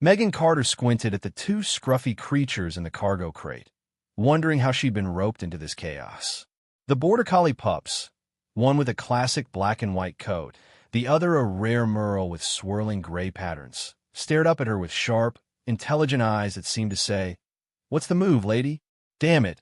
Megan Carter squinted at the two scruffy creatures in the cargo crate, wondering how she'd been roped into this chaos. The border collie pups, one with a classic black and white coat, the other a rare merle with swirling gray patterns, stared up at her with sharp, intelligent eyes that seemed to say, "What's the move, lady?" "Damn it,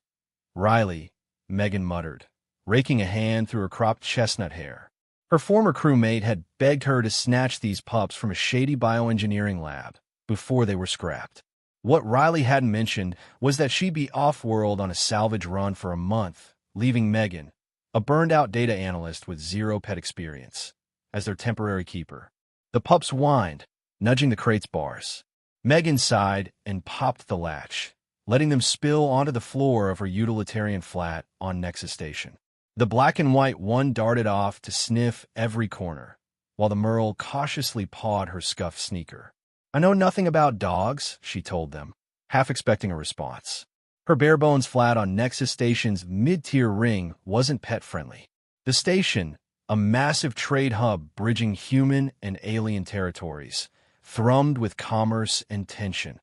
Riley," Megan muttered, raking a hand through her cropped chestnut hair. Her former crewmate had begged her to snatch these pups from a shady bioengineering lab before they were scrapped. What Riley hadn't mentioned was that she'd be off-world on a salvage run for a month, leaving Megan, a burned-out data analyst with zero pet experience, as their temporary keeper. The pups whined, nudging the crate's bars. Megan sighed and popped the latch, letting them spill onto the floor of her utilitarian flat on Nexus Station. The black and white one darted off to sniff every corner, while the merle cautiously pawed her scuffed sneaker. "I know nothing about dogs," she told them, half expecting a response. Her bare-bones flat on Nexus Station's mid-tier ring wasn't pet-friendly. The station, a massive trade hub bridging human and alien territories, thrummed with commerce and tension,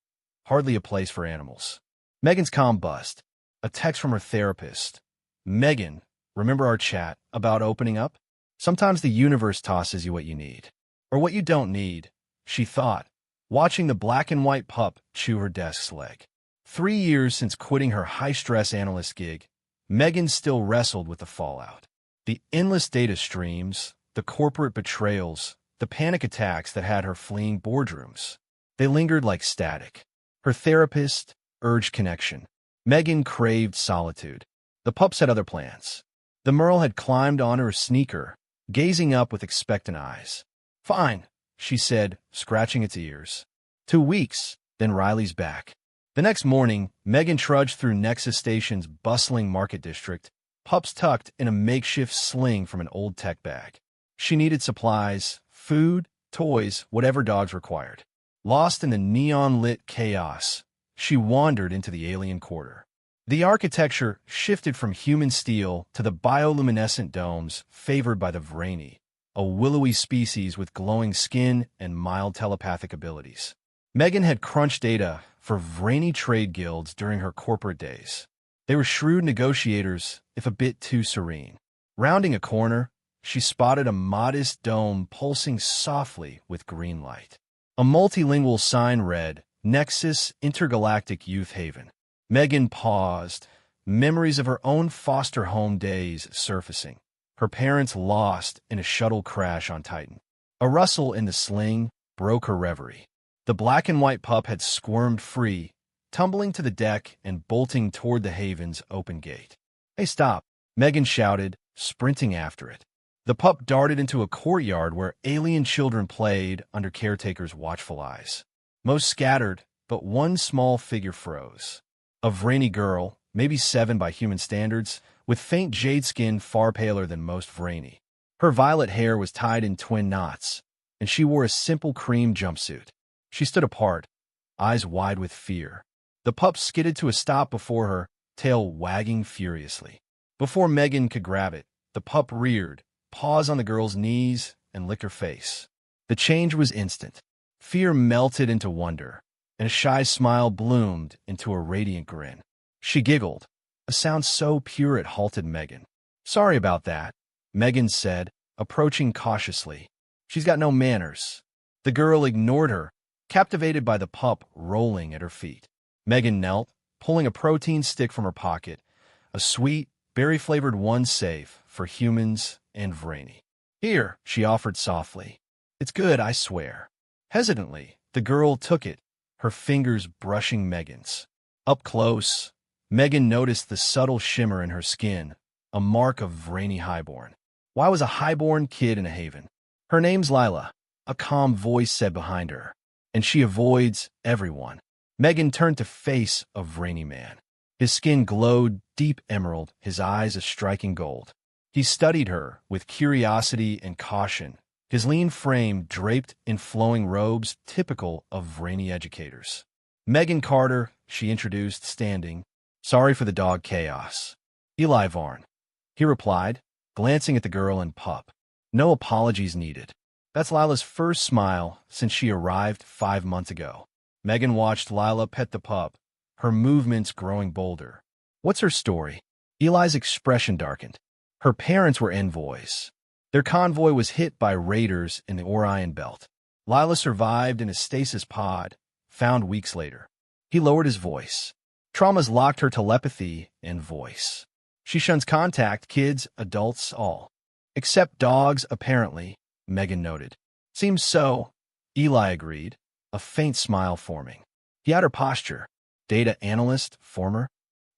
hardly a place for animals. Megan's comm bust. A text from her therapist. "Megan, remember our chat about opening up? Sometimes the universe tosses you what you need. Or what you don't need," she thought, watching the black and white pup chew her desk's leg. 3 years since quitting her high-stress analyst gig, Megan still wrestled with the fallout. The endless data streams, the corporate betrayals, the panic attacks that had her fleeing boardrooms. They lingered like static. Her therapist urged connection. Megan craved solitude. The pups had other plans. The merle had climbed onto her sneaker, gazing up with expectant eyes. "Fine," she said, scratching its ears. 2 weeks, then Riley's back. The next morning, Megan trudged through Nexus Station's bustling market district, pups tucked in a makeshift sling from an old tech bag. She needed supplies, food, toys, whatever dogs required. Lost in the neon-lit chaos, she wandered into the alien quarter. The architecture shifted from human steel to the bioluminescent domes favored by the Vreni, a willowy species with glowing skin and mild telepathic abilities. Megan had crunched data for Vreni trade guilds during her corporate days. They were shrewd negotiators, if a bit too serene. Rounding a corner, she spotted a modest dome pulsing softly with green light. A multilingual sign read, "Nexus Intergalactic Youth Haven." Megan paused, memories of her own foster home days surfacing. Her parents lost in a shuttle crash on Titan. A rustle in the sling broke her reverie. The black and white pup had squirmed free, tumbling to the deck and bolting toward the haven's open gate. "Hey, stop!" Megan shouted, sprinting after it. The pup darted into a courtyard where alien children played under caretaker's watchful eyes. Most scattered, but one small figure froze. A Vreni girl, maybe 7 by human standards, with faint jade skin far paler than most Vreni. Her violet hair was tied in twin knots, and she wore a simple cream jumpsuit. She stood apart, eyes wide with fear. The pup skidded to a stop before her, tail wagging furiously. Before Megan could grab it, the pup reared, paws on the girl's knees, and licked her face. The change was instant. Fear melted into wonder, and a shy smile bloomed into a radiant grin. She giggled, a sound so pure it halted Megan. "Sorry about that," Megan said, approaching cautiously. "She's got no manners." The girl ignored her, captivated by the pup rolling at her feet. Megan knelt, pulling a protein stick from her pocket, a sweet, berry-flavored one safe for humans and Vreni. "Here," she offered softly. "It's good, I swear." Hesitantly, the girl took it, her fingers brushing Megan's. Up close, Megan noticed the subtle shimmer in her skin, a mark of Vreni highborn. Why was a highborn kid in a haven? "Her name's Lila," a calm voice said behind her, "and she avoids everyone." Megan turned to face a Vreni man. His skin glowed deep emerald, his eyes a striking gold. He studied her with curiosity and caution, his lean frame draped in flowing robes typical of Vreni educators. "Megan Carter," she introduced, standing. "Sorry for the dog chaos." "Eli Varn," he replied, glancing at the girl and pup. "No apologies needed." That's Lila's first smile since she arrived 5 months ago. Megan watched Lila pet the pup, her movements growing bolder. What's her story? Eli's expression darkened. Her parents were envoys. Their convoy was hit by raiders in the Orion Belt. Lila survived in a stasis pod, found weeks later. He lowered his voice. Traumas locked her telepathy and voice. She shuns contact, kids, adults, all. Except dogs, apparently, Megan noted. Seems so, Eli agreed, a faint smile forming. He had her posture. Data analyst, former.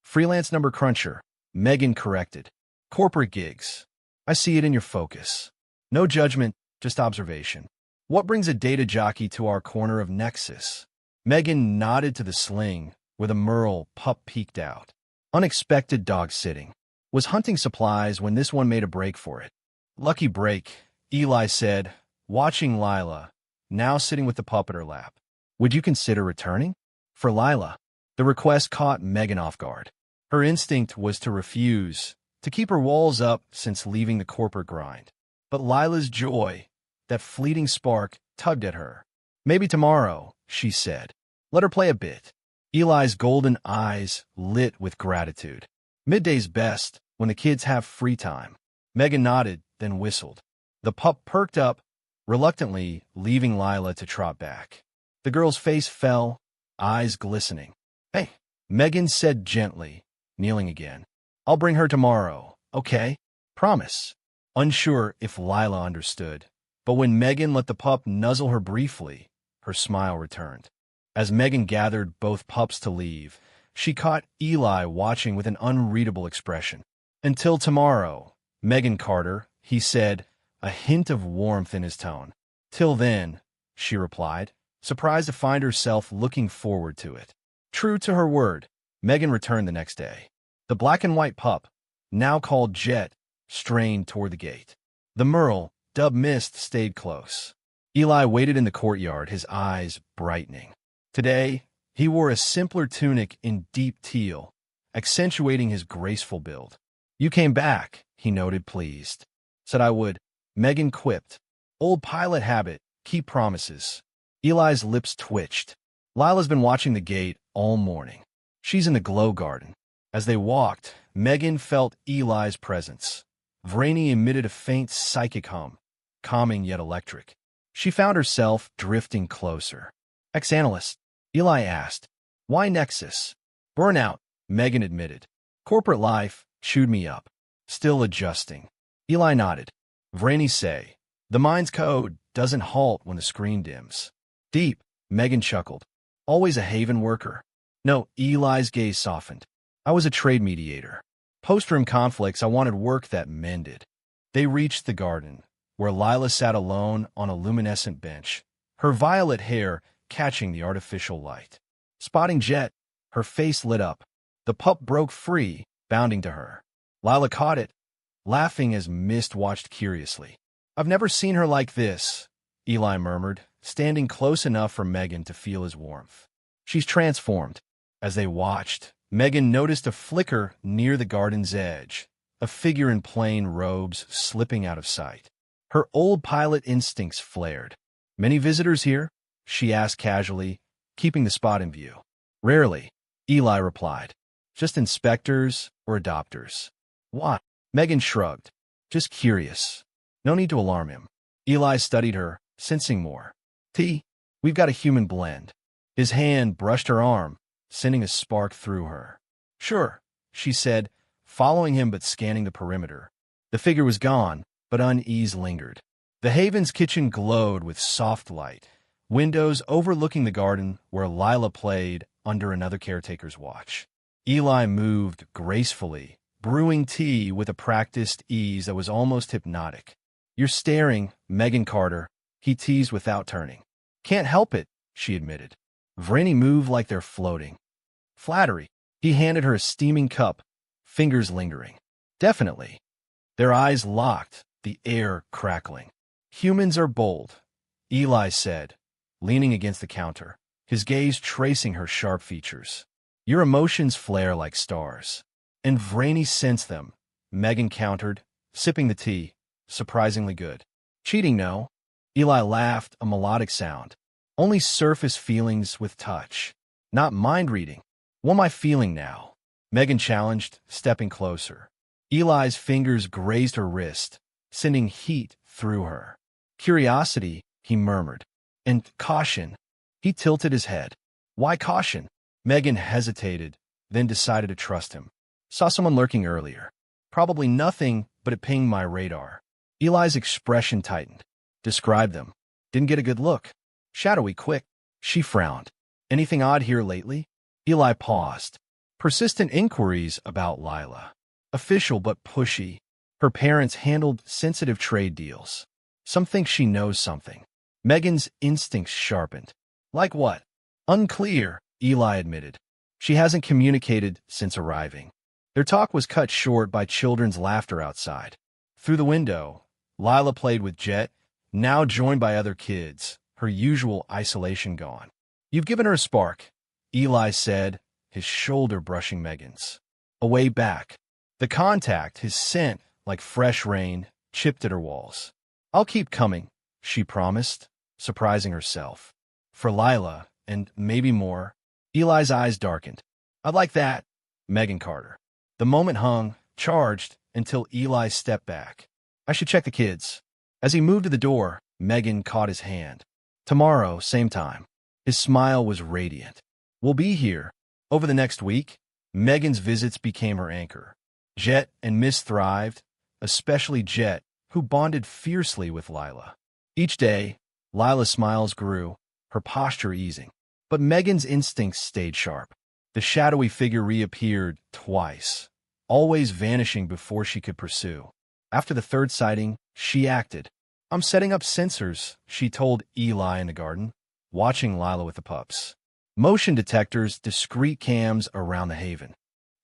Freelance number cruncher, Megan corrected. Corporate gigs. I see it in your focus. No judgment, just observation. What brings a data jockey to our corner of Nexus? Megan nodded to the sling, where the Merle pup peeked out. Unexpected dog sitting. Was hunting supplies when this one made a break for it. Lucky break, Eli said, watching Lila, now sitting with the pup at her lap. Would you consider returning? For Lila, the request caught Megan off guard. Her instinct was to refuse, to keep her walls up since leaving the corporate grind. But Lila's joy, that fleeting spark, tugged at her. Maybe tomorrow, she said. Let her play a bit. Eli's golden eyes lit with gratitude. Midday's best, when the kids have free time. Megan nodded, then whistled. The pup perked up, reluctantly leaving Lila to trot back. The girl's face fell, eyes glistening. Hey, Megan said gently, kneeling again. I'll bring her tomorrow, okay? Promise. Unsure if Lila understood, but when Megan let the pup nuzzle her briefly, her smile returned. As Megan gathered both pups to leave, she caught Eli watching with an unreadable expression. Until tomorrow, Megan Carter, he said, a hint of warmth in his tone. Till then, she replied, surprised to find herself looking forward to it. True to her word, Megan returned the next day. The black and white pup, now called Jet, strained toward the gate. The Merle, dubbed Mist, stayed close. Eli waited in the courtyard, his eyes brightening. Today, he wore a simpler tunic in deep teal, accentuating his graceful build. You came back, he noted, pleased. Said I would. Megan quipped. Old pilot habit, keep promises. Eli's lips twitched. Lila's been watching the gate all morning. She's in the glow garden. As they walked, Megan felt Eli's presence. Vreni emitted a faint psychic hum, calming yet electric. She found herself drifting closer. Ex-analyst, Eli asked. Why Nexus? Burnout, Megan admitted. Corporate life chewed me up. Still adjusting. Eli nodded. Vreni say, the mind's code doesn't halt when the screen dims. Deep, Megan chuckled. Always a haven worker. No, Eli's gaze softened. I was a trade mediator. Post-room conflicts, I wanted work that mended. They reached the garden, where Lila sat alone on a luminescent bench, her violet hair catching the artificial light. Spotting Jet, her face lit up. The pup broke free, bounding to her. Lila caught it, laughing as Mist watched curiously. I've never seen her like this, Eli murmured, standing close enough for Megan to feel his warmth. She's transformed. As they watched, Megan noticed a flicker near the garden's edge, a figure in plain robes slipping out of sight. Her old pilot instincts flared. Many visitors here? She asked casually, keeping the spot in view. Rarely, Eli replied. Just inspectors or adopters. What? Megan shrugged. Just curious. No need to alarm him. Eli studied her, sensing more. We've got a human blend. His hand brushed her arm, sending a spark through her. Sure, she said, following him but scanning the perimeter. The figure was gone, but unease lingered. The Haven's kitchen glowed with soft light, windows overlooking the garden where Lila played under another caretaker's watch. Eli moved gracefully, brewing tea with a practiced ease that was almost hypnotic. You're staring, Megan Carter, he teased without turning. Can't help it, she admitted. Vreni moved like they're floating. Flattery. He handed her a steaming cup, fingers lingering. Definitely. Their eyes locked, the air crackling. Humans are bold, Eli said, leaning against the counter, his gaze tracing her sharp features. Your emotions flare like stars. And Vreni sensed them, Megan countered, sipping the tea, surprisingly good. Cheating, no? Eli laughed, a melodic sound. Only surface feelings with touch. Not mind reading. What am I feeling now? Megan challenged, stepping closer. Eli's fingers grazed her wrist, sending heat through her. Curiosity, he murmured. And caution. He tilted his head. Why caution? Megan hesitated, then decided to trust him. Saw someone lurking earlier. Probably nothing, but it pinged my radar. Eli's expression tightened. Describe them. Didn't get a good look. Shadowy quick. She frowned. Anything odd here lately? Eli paused. Persistent inquiries about Lila. Official but pushy. Her parents handled sensitive trade deals. Some think she knows something. Megan's instincts sharpened. Like what? Unclear, Eli admitted. She hasn't communicated since arriving. Their talk was cut short by children's laughter outside. Through the window, Lila played with Jet, now joined by other kids, her usual isolation gone. You've given her a spark, Eli said, his shoulder brushing Megan's. A way back. The contact, his scent, like fresh rain, chipped at her walls. I'll keep coming, she promised, surprising herself. For Lila, and maybe more. Eli's eyes darkened. I'd like that, Megan Carter. The moment hung, charged, until Eli stepped back. I should check the kids. As he moved to the door, Megan caught his hand. Tomorrow, same time. His smile was radiant. We'll be here. Over the next week, Megan's visits became her anchor. Jet and Miss thrived, especially Jet, who bonded fiercely with Lila. Each day, Lila's smiles grew, her posture easing. But Megan's instincts stayed sharp. The shadowy figure reappeared twice, always vanishing before she could pursue. After the third sighting, she acted. I'm setting up sensors, she told Eli in the garden, watching Lila with the pups. Motion detectors, discrete cams around the haven.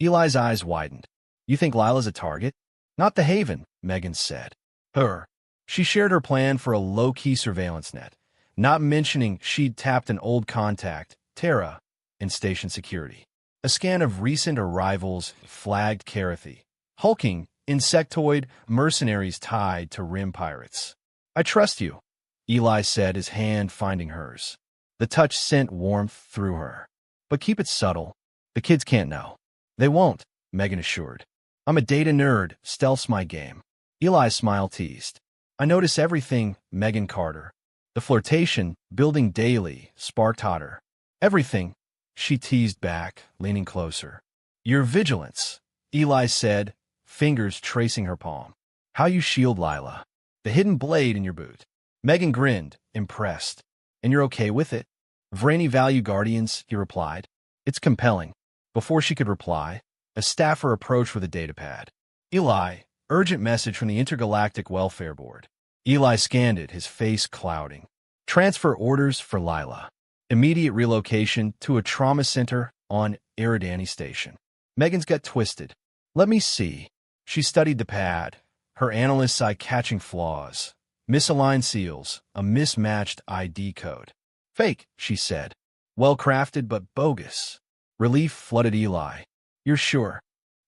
Eli's eyes widened. You think Lila's a target? Not the haven, Megan said. Her. She shared her plan for a low-key surveillance net, not mentioning she'd tapped an old contact, Tara, in station security. A scan of recent arrivals flagged Karathy. Hulking, insectoid mercenaries tied to rim pirates. I trust you, Eli said, his hand finding hers. The touch sent warmth through her. But keep it subtle. The kids can't know. They won't, Megan assured. I'm a data nerd, stealth's my game. Eli's smile teased. I notice everything, Megan Carter. The flirtation, building daily, sparked hotter. Everything, she teased back, leaning closer. Your vigilance, Eli said, fingers tracing her palm. How you shield Lila. The hidden blade in your boot. Megan grinned, impressed. And you're okay with it? Vreni value guardians, he replied. It's compelling. Before she could reply, a staffer approached with a datapad. Eli, urgent message from the Intergalactic Welfare Board. Eli scanned it, his face clouding. Transfer orders for Lila. Immediate relocation to a trauma center on Eridani Station. Megan's gut twisted. Let me see. She studied the pad, her analyst's eye catching flaws. Misaligned seals, a mismatched ID code. Fake, she said. Well-crafted but bogus. Relief flooded Eli. You're sure?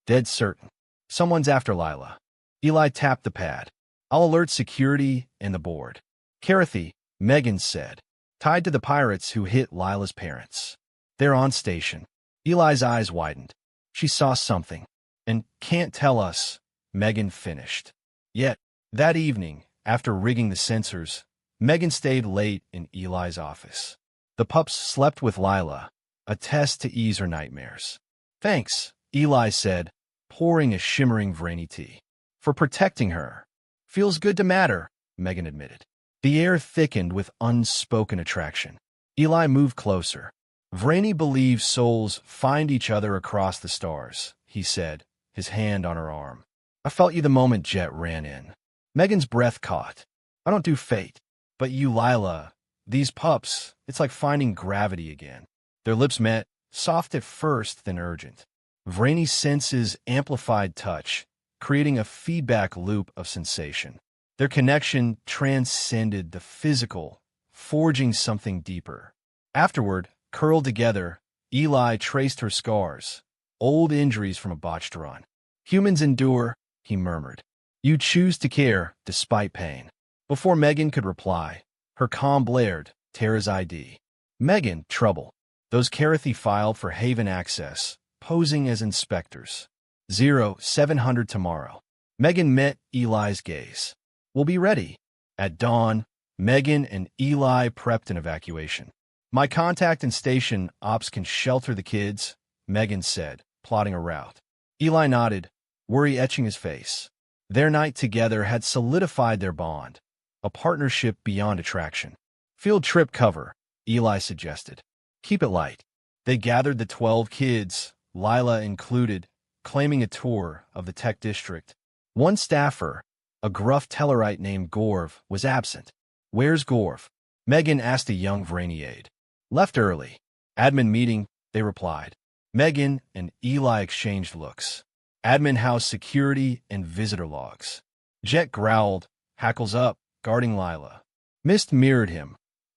Dead certain. Someone's after Lila. Eli tapped the pad. I'll alert security and the board. Karathy, Megan said. Tied to the pirates who hit Lila's parents. They're on station. Eli's eyes widened. She saw something. And can't tell us, Megan finished. Yet, that evening, after rigging the sensors, Megan stayed late in Eli's office. The pups slept with Lila, a test to ease her nightmares. Thanks, Eli said, pouring a shimmering Vreni tea. For protecting her. Feels good to matter, Megan admitted. The air thickened with unspoken attraction. Eli moved closer. Vreni believes souls find each other across the stars, he said, his hand on her arm. I felt you the moment Jet ran in. Megan's breath caught. I don't do fate. But you, Lila, these pups, it's like finding gravity again. Their lips met, soft at first, then urgent. Vreni's senses amplified touch, creating a feedback loop of sensation. Their connection transcended the physical, forging something deeper. Afterward, curled together, Eli traced her scars, old injuries from a botched run. Humans endure, he murmured. You choose to care, despite pain. Before Megan could reply, her calm blared, Tara's ID. Megan, trouble. Those Carathi filed for Haven access, posing as inspectors. 0700 tomorrow. Megan met Eli's gaze. We'll be ready. At dawn, Megan and Eli prepped an evacuation. My contact and station ops can shelter the kids, Megan said, plotting a route. Eli nodded, worry etching his face. Their night together had solidified their bond, a partnership beyond attraction. Field trip cover, Eli suggested. Keep it light. They gathered the 12 kids, Lila included, claiming a tour of the tech district. One staffer, a gruff Tellarite named Gorv, was absent. Where's Gorv? Megan asked a young Vreni aide. Left early. Admin meeting, they replied. Megan and Eli exchanged looks. Admin house security and visitor logs. Jet growled, hackles up, guarding Lila. Mist mirrored him,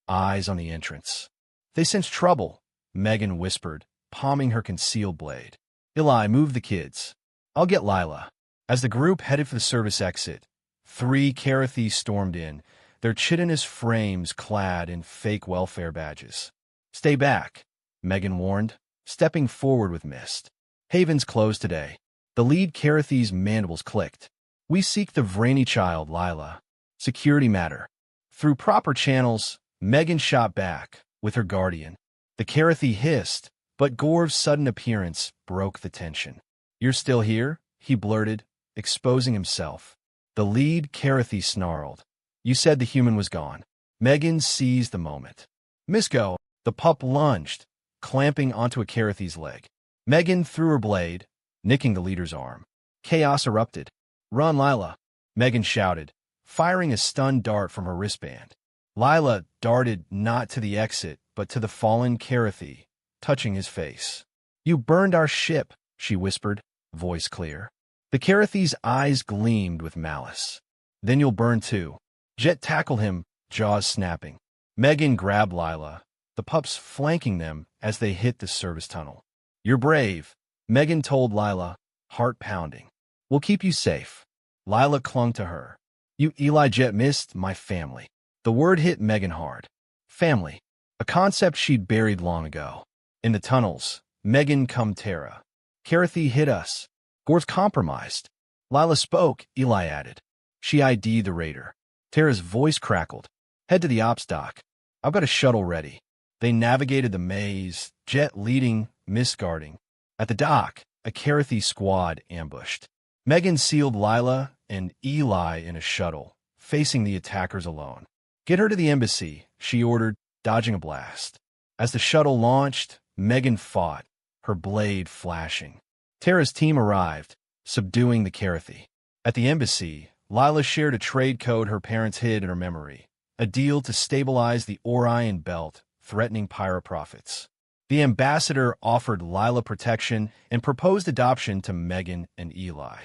eyes on the entrance. They sensed trouble, Megan whispered, palming her concealed blade. Eli, move the kids. I'll get Lila. As the group headed for the service exit, 3 Carathi stormed in, their chitinous frames clad in fake welfare badges. Stay back, Megan warned, stepping forward with Mist. Haven's closed today. The lead Carathi's mandibles clicked. We seek the Vreni child, Lila. Security matter. Through proper channels, Megan shot back, with her guardian. The Carathi hissed, but Gorv's sudden appearance broke the tension. You're still here? He blurted, exposing himself. The lead Carathi snarled. You said the human was gone. Megan seized the moment. Misko, the pup lunged, clamping onto a Carathi's leg. Megan threw her blade, nicking the leader's arm. Chaos erupted. Run, Lila, Megan shouted, firing a stun dart from her wristband. Lila darted not to the exit, but to the fallen Carathi, touching his face. You burned our ship, she whispered, voice clear. The Carathi's eyes gleamed with malice. Then you'll burn too. Jet tackled him, jaws snapping. Megan grabbed Lila, the pups flanking them as they hit the service tunnel. You're brave, Megan told Lila, heart pounding. We'll keep you safe. Lila clung to her. You Eli Jet missed my family. The word hit Megan hard. Family, a concept she'd buried long ago. In the tunnels, Megan come Tara. Carathi hit us. Gorv's compromised. Lila spoke, Eli added. She ID'd the raider. Tara's voice crackled. Head to the ops dock. I've got a shuttle ready. They navigated the maze, Jet leading, Mist guarding. At the dock, a Carathi squad ambushed. Megan sealed Lila and Eli in a shuttle, facing the attackers alone. Get her to the embassy, she ordered, dodging a blast. As the shuttle launched, Megan fought, her blade flashing. Tara's team arrived, subduing the Carathi. At the embassy, Lila shared a trade code her parents hid in her memory, a deal to stabilize the Orion belt, threatening Pyro profits. The ambassador offered Lila protection and proposed adoption to Megan and Eli.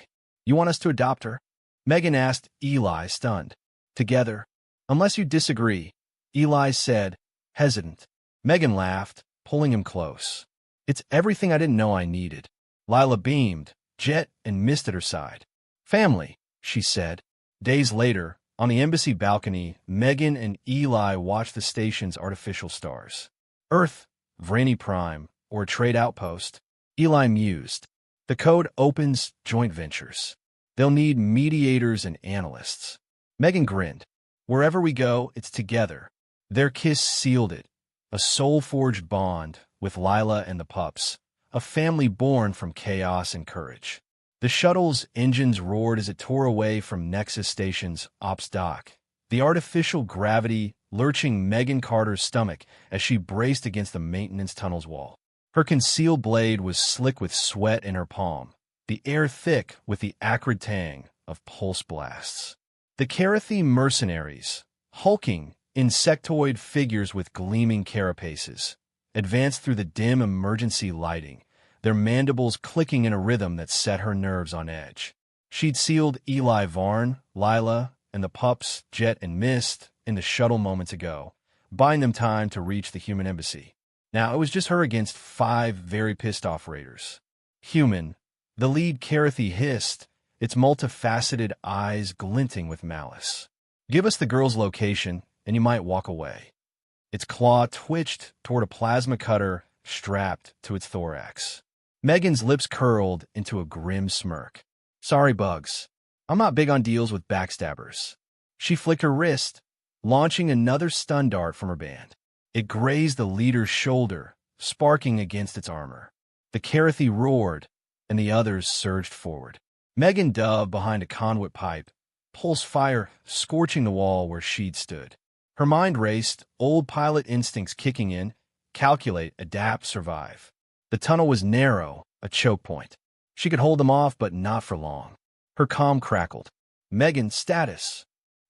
You want us to adopt her? Megan asked, Eli stunned. Together. Unless you disagree, Eli said, hesitant. Megan laughed, pulling him close. It's everything I didn't know I needed. Lila beamed, Jet and Mist at her side. Family, she said. Days later, on the embassy balcony, Megan and Eli watched the station's artificial stars. Earth, Vreni Prime, or a trade outpost. Eli mused. The code opens joint ventures. They'll need mediators and analysts. Megan grinned. Wherever we go, it's together. Their kiss sealed it. A soul-forged bond with Lila and the pups. A family born from chaos and courage. The shuttle's engines roared as it tore away from Nexus Station's ops dock. The artificial gravity lurching Megan Carter's stomach as she braced against the maintenance tunnel's wall. Her concealed blade was slick with sweat in her palm, the air thick with the acrid tang of pulse blasts. The Carathi mercenaries, hulking, insectoid figures with gleaming carapaces, advanced through the dim emergency lighting, their mandibles clicking in a rhythm that set her nerves on edge. She'd sealed Eli Varn, Lila, and the pups, Jet and Mist, in the shuttle moments ago, buying them time to reach the human embassy. Now it was just her against 5 very pissed-off raiders. Human, the lead Carathi hissed, its multifaceted eyes glinting with malice. Give us the girl's location, and you might walk away. Its claw twitched toward a plasma cutter strapped to its thorax. Megan's lips curled into a grim smirk. Sorry, Bugs. I'm not big on deals with backstabbers. She flicked her wrist, launching another stun dart from her band. It grazed the leader's shoulder, sparking against its armor. The Carathi roared, and the others surged forward. Megan dove behind a conduit pipe, pulse fire scorching the wall where she'd stood. Her mind raced, old pilot instincts kicking in, calculate, adapt, survive. The tunnel was narrow, a choke point. She could hold them off, but not for long. Her comm crackled. Megan, status.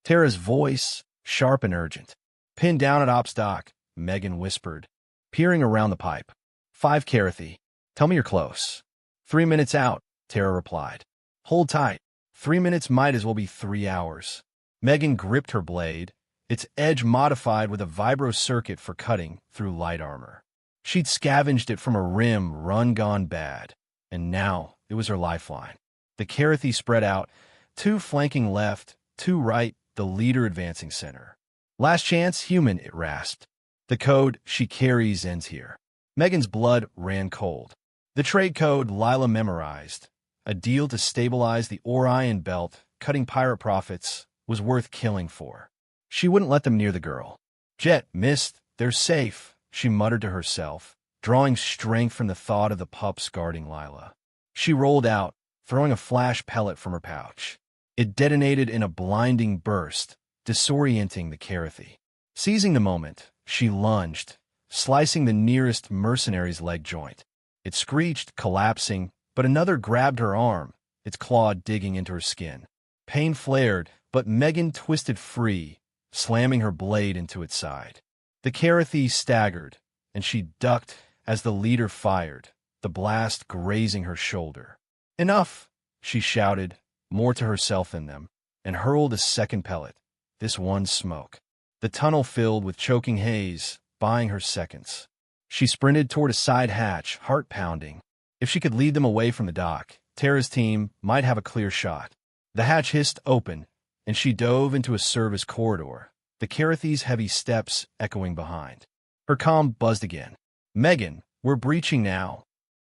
Tara's voice, sharp and urgent. Pinned down at ops dock, Megan whispered, peering around the pipe. 5 Carathi. Tell me you're close. 3 minutes out, Tara replied. Hold tight. 3 minutes might as well be 3 hours. Megan gripped her blade, its edge modified with a vibro circuit for cutting through light armor. She'd scavenged it from a rim run gone bad, and now it was her lifeline. The Carathi spread out, 2 flanking left, 2 right, the leader advancing center. Last chance, human, it rasped. The code she carries ends here. Megan's blood ran cold. The trade code Lila memorized, a deal to stabilize the Orion belt, cutting pirate profits, was worth killing for. She wouldn't let them near the girl. Jet, missed, they're safe, she muttered to herself, drawing strength from the thought of the pups guarding Lila. She rolled out, throwing a flash pellet from her pouch. It detonated in a blinding burst, disorienting the Carathi. Seizing the moment, she lunged, slicing the nearest mercenary's leg joint. It screeched, collapsing, but another grabbed her arm, its claw digging into her skin. Pain flared, but Megan twisted free, slamming her blade into its side. The Carathi staggered, and she ducked as the leader fired, the blast grazing her shoulder. Enough, she shouted, more to herself than them, and hurled a second pellet, this one smoke. The tunnel filled with choking haze, buying her seconds. She sprinted toward a side hatch, heart pounding. If she could lead them away from the dock, Tara's team might have a clear shot. The hatch hissed open, and she dove into a service corridor, the Carathi's heavy steps echoing behind. Her comm buzzed again. Megan, we're breaching now.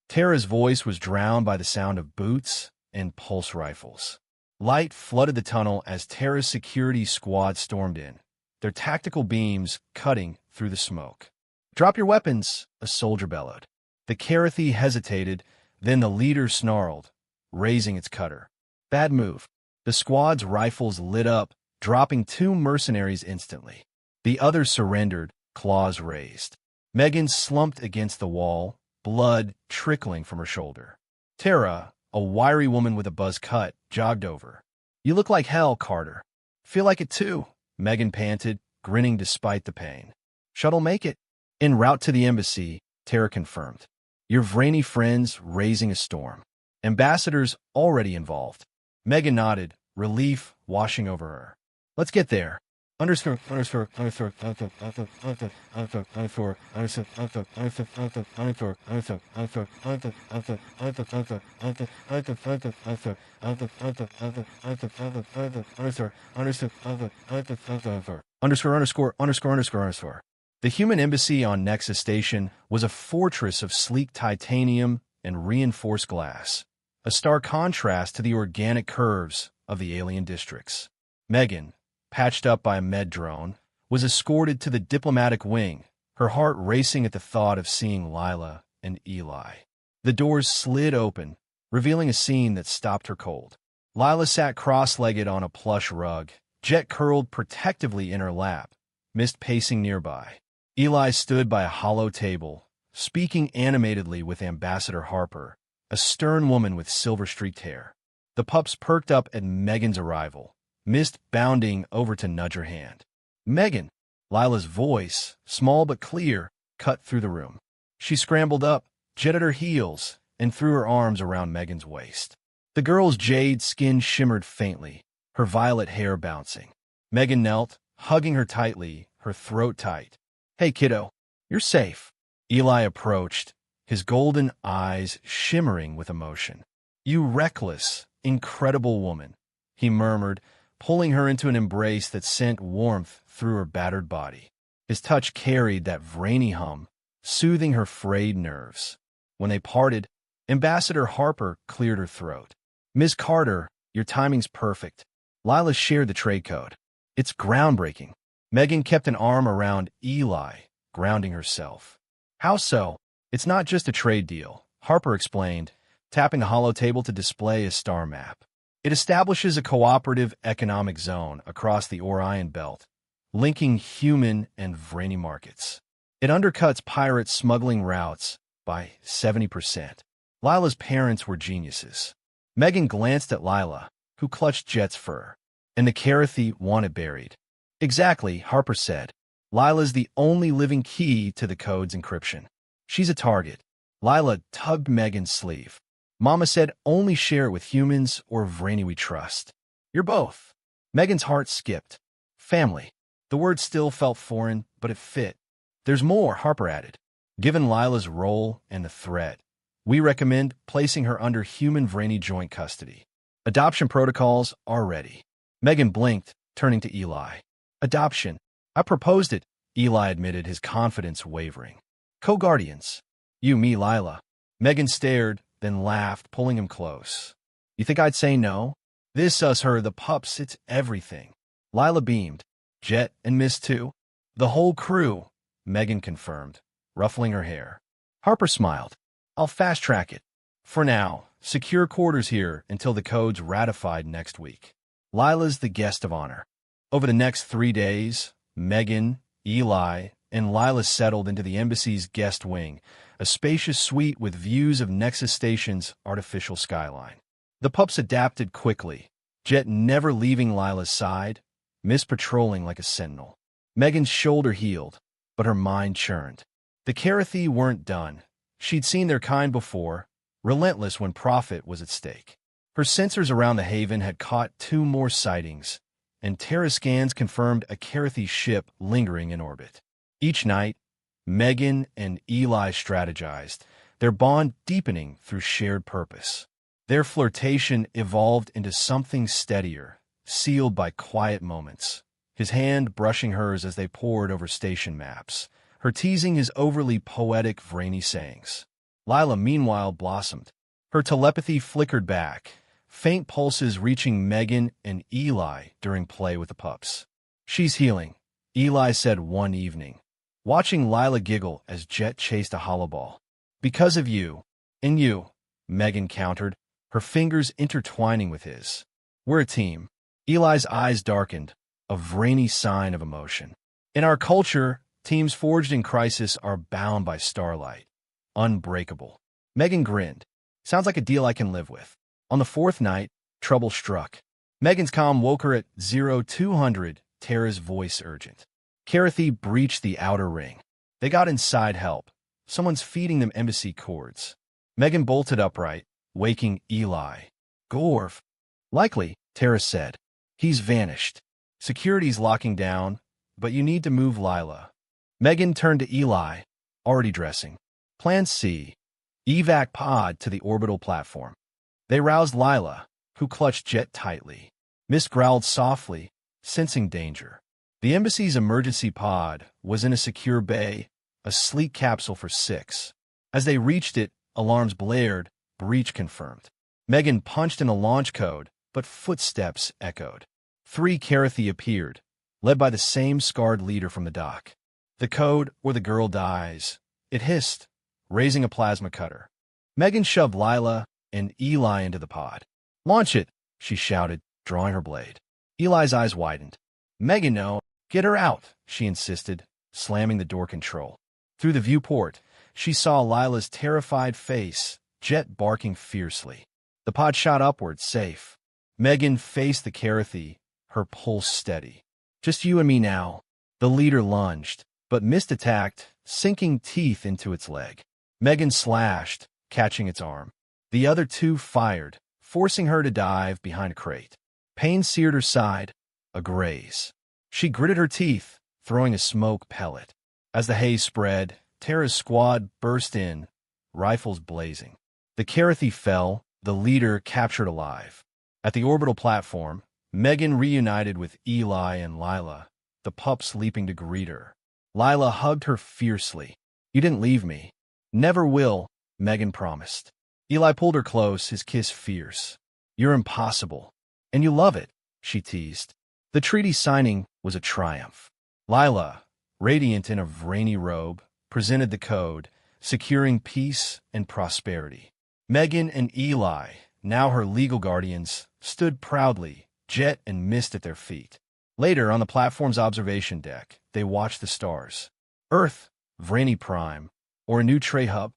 Tara's voice was drowned by the sound of boots and pulse rifles. Light flooded the tunnel as Tara's security squad stormed in, their tactical beams cutting through the smoke. Drop your weapons, a soldier bellowed. The Carathi hesitated, then the leader snarled, raising its cutter. Bad move. The squad's rifles lit up, dropping 2 mercenaries instantly. The others surrendered, claws raised. Megan slumped against the wall, blood trickling from her shoulder. Tara, a wiry woman with a buzz cut, jogged over. You look like hell, Carter. Feel like it too, Megan panted, grinning despite the pain. Shuttle make it. En route to the embassy, Tara confirmed. Your Vreni friends raising a storm. Ambassadors already involved. Megan nodded, relief washing over her. Let's get there. Underscore. The human embassy on Nexus Station was a fortress of sleek titanium and reinforced glass, a stark contrast to the organic curves of the alien districts. Megan, patched up by a med drone, was escorted to the diplomatic wing, her heart racing at the thought of seeing Lila and Eli. The doors slid open, revealing a scene that stopped her cold. Lila sat cross-legged on a plush rug, Jet curled protectively in her lap, Mist pacing nearby. Eli stood by a hollow table, speaking animatedly with Ambassador Harper, a stern woman with silver-streaked hair. The pups perked up at Megan's arrival, Mist bounding over to nudge her hand. Megan! Lila's voice, small but clear, cut through the room. She scrambled up, Jet at her heels, and threw her arms around Megan's waist. The girl's jade skin shimmered faintly, her violet hair bouncing. Megan knelt, hugging her tightly, her throat tight. Hey, kiddo, you're safe. Eli approached, his golden eyes shimmering with emotion. You reckless, incredible woman, he murmured, pulling her into an embrace that sent warmth through her battered body. His touch carried that Vreni hum, soothing her frayed nerves. When they parted, Ambassador Harper cleared her throat. "Ms. Carter, your timing's perfect." Lila shared the trade code. "It's groundbreaking." Megan kept an arm around Eli, grounding herself. "How so?" "It's not just a trade deal," Harper explained, tapping the hollow table to display a star map. "It establishes a cooperative economic zone across the Orion Belt, linking human and Vreni markets. It undercuts pirate smuggling routes by 70%. Lila's parents were geniuses." Megan glanced at Lila, who clutched Jet's fur. "And the Carathi want it buried." "Exactly," Harper said. "Lila's the only living key to the code's encryption. She's a target." Lila tugged Megan's sleeve. "Mama said only share it with humans or Vreni we trust." "You're both." Megan's heart skipped. "Family." The word still felt foreign, but it fit. "There's more," Harper added. "Given Lila's role and the threat, we recommend placing her under human Vreni joint custody. Adoption protocols are ready." Megan blinked, turning to Eli. "Adoption? I proposed it," Eli admitted, his confidence wavering. "Co-guardians. You, me, Lila." Megan stared, then laughed, pulling him close. "You think I'd say no? This, us, her, the pups, it's everything." Lila beamed. "Jet and Miss too?" "The whole crew," Megan confirmed, ruffling her hair. Harper smiled. "I'll fast-track it. For now, secure quarters here until the code's ratified next week. Lila's the guest of honor." Over the next 3 days, Megan, Eli, and Lila settled into the embassy's guest wing, a spacious suite with views of Nexus Station's artificial skyline. The pups adapted quickly, Jet never leaving Lila's side, Miss patrolling like a sentinel. Megan's shoulder healed, but her mind churned. The Carathi weren't done. She'd seen their kind before, relentless when profit was at stake. Her sensors around the haven had caught 2 more sightings, and Terra scans confirmed a Carathi ship lingering in orbit. Each night, Megan and Eli strategized, their bond deepening through shared purpose. Their flirtation evolved into something steadier, sealed by quiet moments, his hand brushing hers as they pored over station maps, her teasing his overly poetic Vreni sayings. Lila, meanwhile, blossomed. Her telepathy flickered back, faint pulses reaching Megan and Eli during play with the pups. "She's healing," Eli said one evening, watching Lila giggle as Jet chased a hollow ball. "Because of you." "And you," Megan countered, her fingers intertwining with his. "We're a team." Eli's eyes darkened, a Vreni sign of emotion. "In our culture, teams forged in crisis are bound by starlight. Unbreakable." Megan grinned. "Sounds like a deal I can live with." On the 4th night, trouble struck. Megan's comm woke her at 0200, Terra's voice urgent. Carathi breached the outer ring. They got inside help. Someone's feeding them embassy cords. Megan bolted upright, waking Eli. "Gorv." "Likely," Terra said. "He's vanished. Security's locking down, but you need to move Lila." Megan turned to Eli, already dressing. "Plan C. Evac pod to the orbital platform." They roused Lila, who clutched Jet tightly. Miss growled softly, sensing danger. The embassy's emergency pod was in a secure bay, a sleek capsule for 6. As they reached it, alarms blared, breach confirmed. Megan punched in a launch code, but footsteps echoed. 3 Carathi appeared, led by the same scarred leader from the dock. "The code or the girl dies," it hissed, raising a plasma cutter. Megan shoved Lila and Eli into the pod. "Launch it," she shouted, drawing her blade. Eli's eyes widened. "Megan, no. Get her out," she insisted, slamming the door control. Through the viewport, she saw Lila's terrified face, Jet barking fiercely. The pod shot upward, safe. Megan faced the Carathi, her pulse steady. "Just you and me now." The leader lunged, but missed attacked, sinking teeth into its leg. Megan slashed, catching its arm. The other 2 fired, forcing her to dive behind a crate. Pain seared her side, a graze. She gritted her teeth, throwing a smoke pellet. As the haze spread, Terra's squad burst in, rifles blazing. The Carathi fell, the leader captured alive. At the orbital platform, Megan reunited with Eli and Lila, the pups leaping to greet her. Lila hugged her fiercely. "You didn't leave me." "Never will," Megan promised. Eli pulled her close, his kiss fierce. "You're impossible. And you love it," she teased. The treaty signing was a triumph. Lila, radiant in a Vreni robe, presented the code, securing peace and prosperity. Megan and Eli, now her legal guardians, stood proudly, Jet and Mist at their feet. Later, on the platform's observation deck, they watched the stars. "Earth, Vreni Prime, or a new Trey hub?"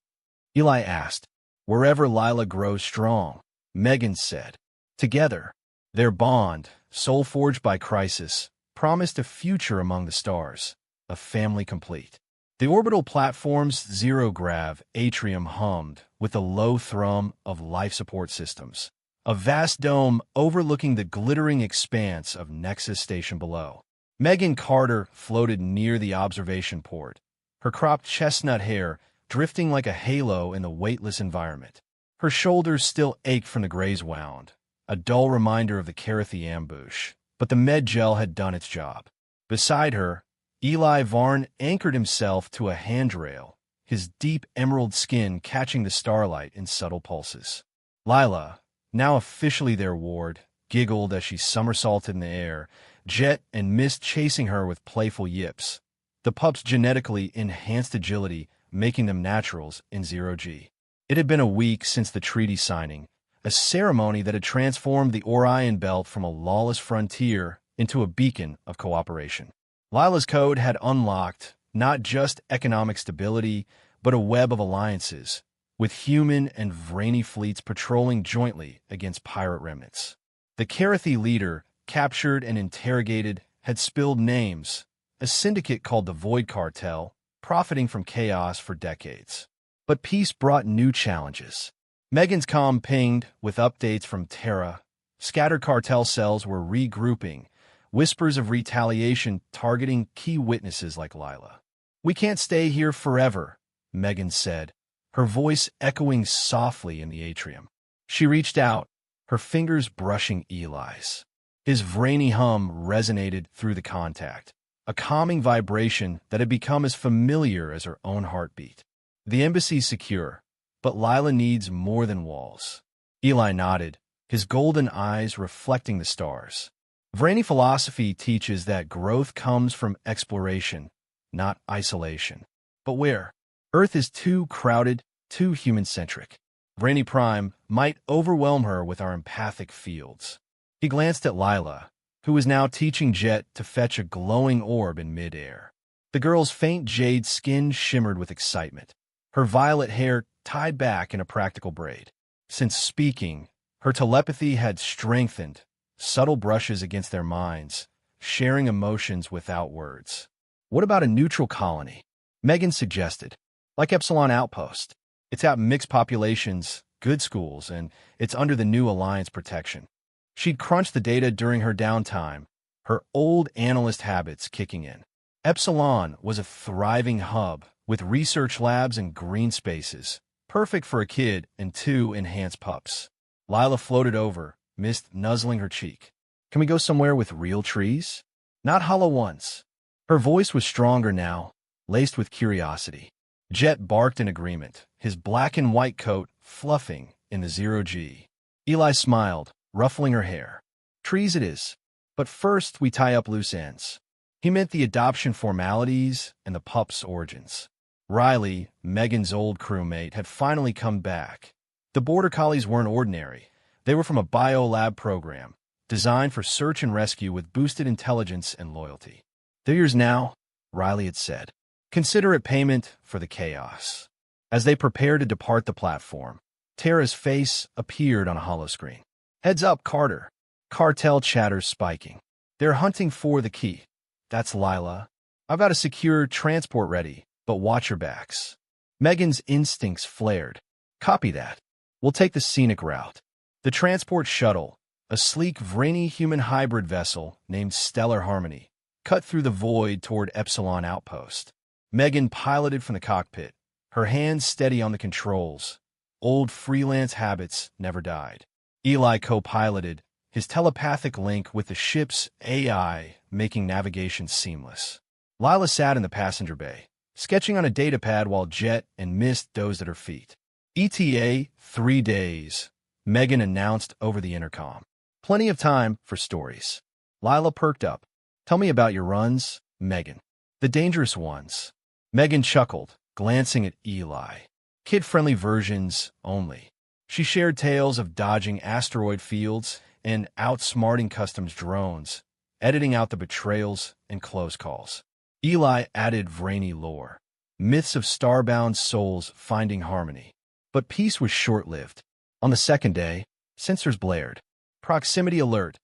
Eli asked. "Wherever Lila grows strong," Megan said. Together, their bond, soul-forged by crisis, promised a future among the stars, a family complete. The orbital platform's zero-grav atrium hummed with a low thrum of life support systems, a vast dome overlooking the glittering expanse of Nexus Station below. Megan Carter floated near the observation port, her cropped chestnut hair drifting like a halo in the weightless environment. Her shoulders still ached from the graze wound, a dull reminder of the Carathi ambush, but the med gel had done its job. Beside her, Eli Varn anchored himself to a handrail, his deep emerald skin catching the starlight in subtle pulses. Lila, now officially their ward, giggled as she somersaulted in the air, Jet and Mist chasing her with playful yips. The pups' genetically enhanced agility making them naturals in zero-G. It had been a week since the treaty signing, a ceremony that had transformed the Orion Belt from a lawless frontier into a beacon of cooperation. Lila's code had unlocked not just economic stability, but a web of alliances, with human and Vreni fleets patrolling jointly against pirate remnants. The Carathi leader, captured and interrogated, had spilled names, a syndicate called the Void Cartel, profiting from chaos for decades. But peace brought new challenges. Megan's comm pinged with updates from Terra. Scattered cartel cells were regrouping, whispers of retaliation targeting key witnesses like Lila. "We can't stay here forever," Megan said, her voice echoing softly in the atrium. She reached out, her fingers brushing Eli's. His Vreni hum resonated through the contact, a calming vibration that had become as familiar as her own heartbeat. "The embassy's secure, but Lila needs more than walls." Eli nodded, his golden eyes reflecting the stars. Vreni philosophy teaches that growth comes from exploration, not isolation. But where? Earth is too crowded, too human-centric. Vreni Prime might overwhelm her with our empathic fields. He glanced at Lila, who was now teaching Jet to fetch a glowing orb in midair. The girl's faint jade skin shimmered with excitement, her violet hair tied back in a practical braid. Since speaking, her telepathy had strengthened, subtle brushes against their minds, sharing emotions without words. "What about a neutral colony?" Megan suggested. "Like Epsilon Outpost. It's got mixed populations, good schools, and it's under the new Alliance protection." She'd crunched the data during her downtime, her old analyst habits kicking in. Epsilon was a thriving hub with research labs and green spaces, perfect for a kid and 2 enhanced pups. Lila floated over, Mist nuzzling her cheek. "Can we go somewhere with real trees? Not hollow ones." Her voice was stronger now, laced with curiosity. Jet barked in agreement, his black and white coat fluffing in the zero-G. Eli smiled, ruffling her hair. "Trees it is. But first we tie up loose ends." He meant the adoption formalities and the pup's origins. Riley, Megan's old crewmate, had finally come back. The border collies weren't ordinary. They were from a biolab program, designed for search and rescue with boosted intelligence and loyalty. "They're yours now," Riley had said. "Consider it payment for the chaos." As they prepared to depart the platform, Tara's face appeared on a holoscreen. "Heads up, Carter." Cartel chatter spiking. "They're hunting for the key." "That's Lila. I've got a secure transport ready, but watch your backs." Megan's instincts flared. "Copy that. We'll take the scenic route." The transport shuttle, a sleek Vreni human hybrid vessel named Stellar Harmony, cut through the void toward Epsilon Outpost. Megan piloted from the cockpit, her hands steady on the controls. Old freelance habits never died. Eli co-piloted, his telepathic link with the ship's AI making navigation seamless. Lila sat in the passenger bay, sketching on a datapad while Jet and Mist dozed at her feet. ETA 3 days, Megan announced over the intercom. Plenty of time for stories. Lila perked up. Tell me about your runs, Megan. The dangerous ones. Megan chuckled, glancing at Eli. Kid-friendly versions only. She shared tales of dodging asteroid fields and outsmarting customs drones, editing out the betrayals and close calls. Eli added Vreni lore. Myths of starbound souls finding harmony. But peace was short-lived. On the second day, sensors blared. Proximity alert,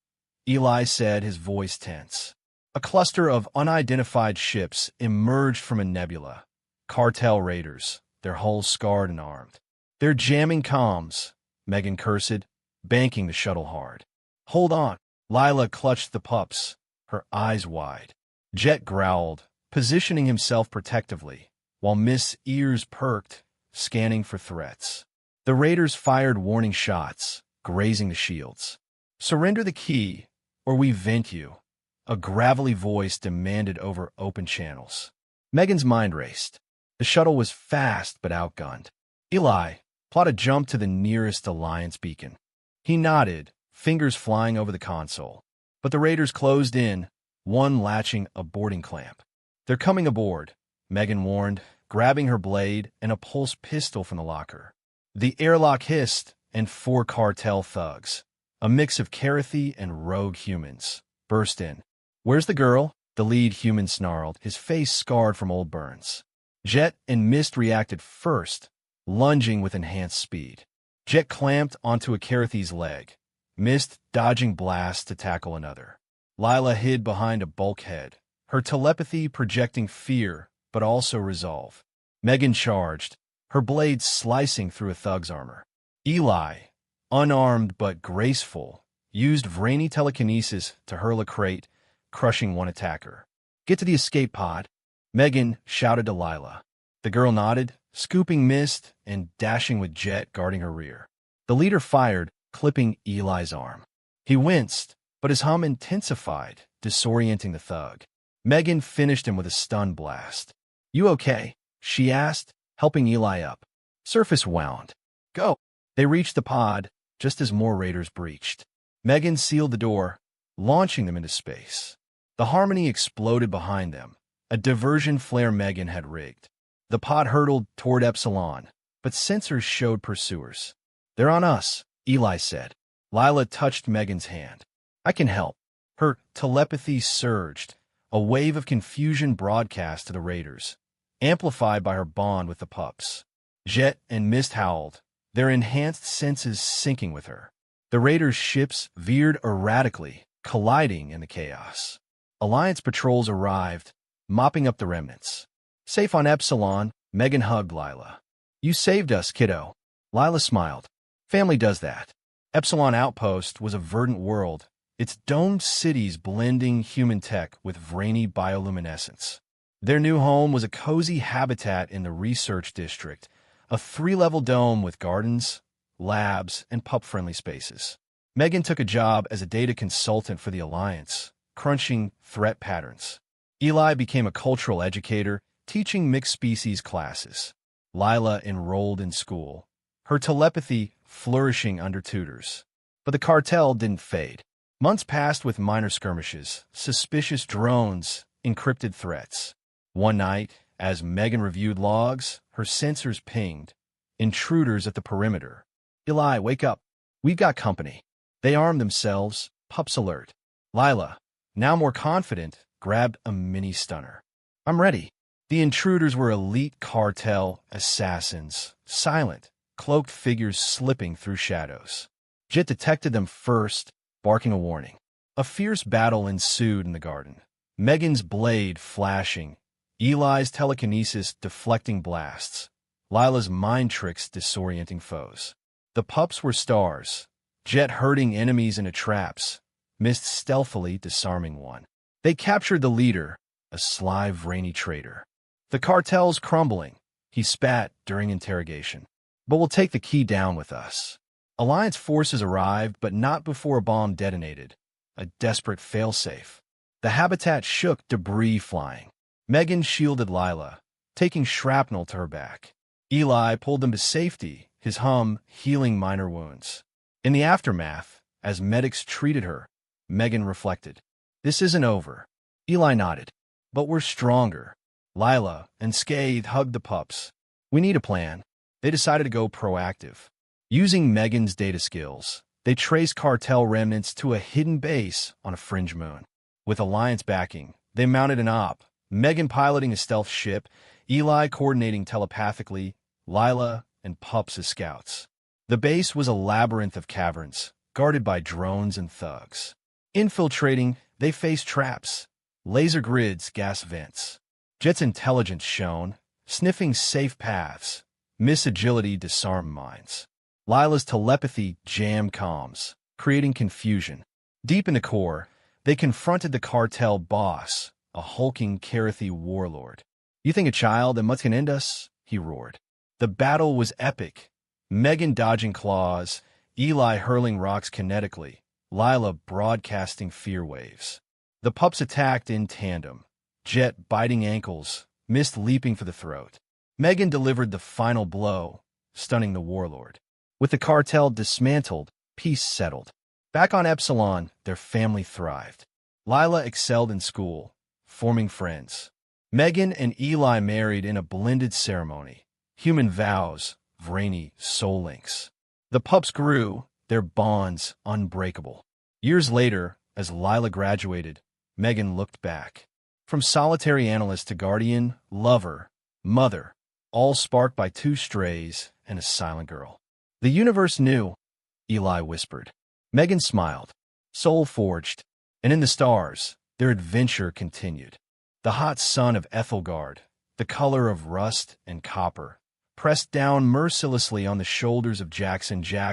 Eli said, his voice tense. A cluster of unidentified ships emerged from a nebula. Cartel raiders, their hulls scarred and armed. They're jamming comms, Megan cursed, banking the shuttle hard. Hold on. Lila clutched the pups, her eyes wide. Jet growled, positioning himself protectively, while Mist's ears perked, scanning for threats. The raiders fired warning shots, grazing the shields. Surrender the key, or we vent you, a gravelly voice demanded over open channels. Megan's mind raced. The shuttle was fast but outgunned. Eli, plot a jump to the nearest Alliance beacon. He nodded, fingers flying over the console. But the raiders closed in, one latching a boarding clamp. They're coming aboard, Megan warned, grabbing her blade and a pulse pistol from the locker. The airlock hissed, and 4 cartel thugs, a mix of Karathy and rogue humans, burst in. Where's the girl? The lead human snarled, his face scarred from old burns. Jet and Mist reacted first, lunging with enhanced speed. Jet clamped onto a Karathy's leg, Mist dodging blasts to tackle another. Lila hid behind a bulkhead, her telepathy projecting fear but also resolve. Megan charged, her blade slicing through a thug's armor. Eli, unarmed but graceful, used Vreni telekinesis to hurl a crate, crushing one attacker. Get to the escape pod, Megan shouted to Lila. The girl nodded, scooping Mist and dashing with Jet guarding her rear. The leader fired, clipping Eli's arm. He winced, but his hum intensified, disorienting the thug. Megan finished him with a stun blast. You okay? She asked, helping Eli up. Surface wound. Go. They reached the pod, just as more raiders breached. Megan sealed the door, launching them into space. The Harmony exploded behind them, a diversion flare Megan had rigged. The pod hurtled toward Epsilon, but sensors showed pursuers. They're on us, Eli said. Lila touched Megan's hand. I can help. Her telepathy surged, a wave of confusion broadcast to the raiders, amplified by her bond with the pups. Jet and Mist howled, their enhanced senses syncing with her. The raiders' ships veered erratically, colliding in the chaos. Alliance patrols arrived, mopping up the remnants. Safe on Epsilon, Megan hugged Lila. You saved us, kiddo. Lila smiled. Family does that. Epsilon Outpost was a verdant world, its domed cities blending human tech with Vreni bioluminescence. Their new home was a cozy habitat in the research district, a 3-level dome with gardens, labs, and pup-friendly spaces. Megan took a job as a data consultant for the Alliance, crunching threat patterns. Eli became a cultural educator, teaching mixed-species classes. Lila enrolled in school, her telepathy flourishing under tutors. But the cartel didn't fade. Months passed with minor skirmishes, suspicious drones, encrypted threats. One night, as Megan reviewed logs, her sensors pinged. Intruders at the perimeter. Eli, wake up. We've got company. They armed themselves, pups alert. Lila, now more confident, grabbed a mini-stunner. I'm ready. The intruders were elite cartel assassins, silent, cloaked figures slipping through shadows. Jet detected them first, barking a warning. A fierce battle ensued in the garden. Megan's blade flashing, Eli's telekinesis deflecting blasts, Lila's mind tricks disorienting foes. The pups were stars, Jet herding enemies into traps, Mist stealthily disarming one. They captured the leader, a sly Vreni traitor. The cartel's crumbling, he spat during interrogation. But we'll take the key down with us. Alliance forces arrived, but not before a bomb detonated, a desperate failsafe. The habitat shook, debris flying. Megan shielded Lila, taking shrapnel to her back. Eli pulled them to safety, his hum healing minor wounds. In the aftermath, as medics treated her, Megan reflected, "This isn't over." Eli nodded. "But we're stronger." Lila and Scathe hugged the pups. "We need a plan." They decided to go proactive. Using Megan's data skills, they traced cartel remnants to a hidden base on a fringe moon. With Alliance backing, they mounted an op, Megan piloting a stealth ship, Eli coordinating telepathically, Lila and Pups as scouts. The base was a labyrinth of caverns, guarded by drones and thugs. Infiltrating, they faced traps, laser grids, gas vents. Jet's intelligence shone, sniffing safe paths. Agility disarmed minds. Lila's telepathy jammed comms, creating confusion. Deep in the core, they confronted the cartel boss, a hulking Karathi warlord. "You think a child that much can end us?" he roared. The battle was epic. Megan dodging claws, Eli hurling rocks kinetically, Lila broadcasting fear waves. The pups attacked in tandem, Jet biting ankles, Mist leaping for the throat. Megan delivered the final blow, stunning the warlord. With the cartel dismantled, peace settled. Back on Epsilon, their family thrived. Lila excelled in school, forming friends. Megan and Eli married in a blended ceremony. Human vows, Vreni, soul links. The pups grew, their bonds unbreakable. Years later, as Lila graduated, Megan looked back. From solitary analyst to guardian, lover, mother, all sparked by two strays and a silent girl. "The universe knew," Eli whispered. Megan smiled, soul forged, and in the stars, their adventure continued. The hot sun of Ethelgard, the color of rust and copper, pressed down mercilessly on the shoulders of Jax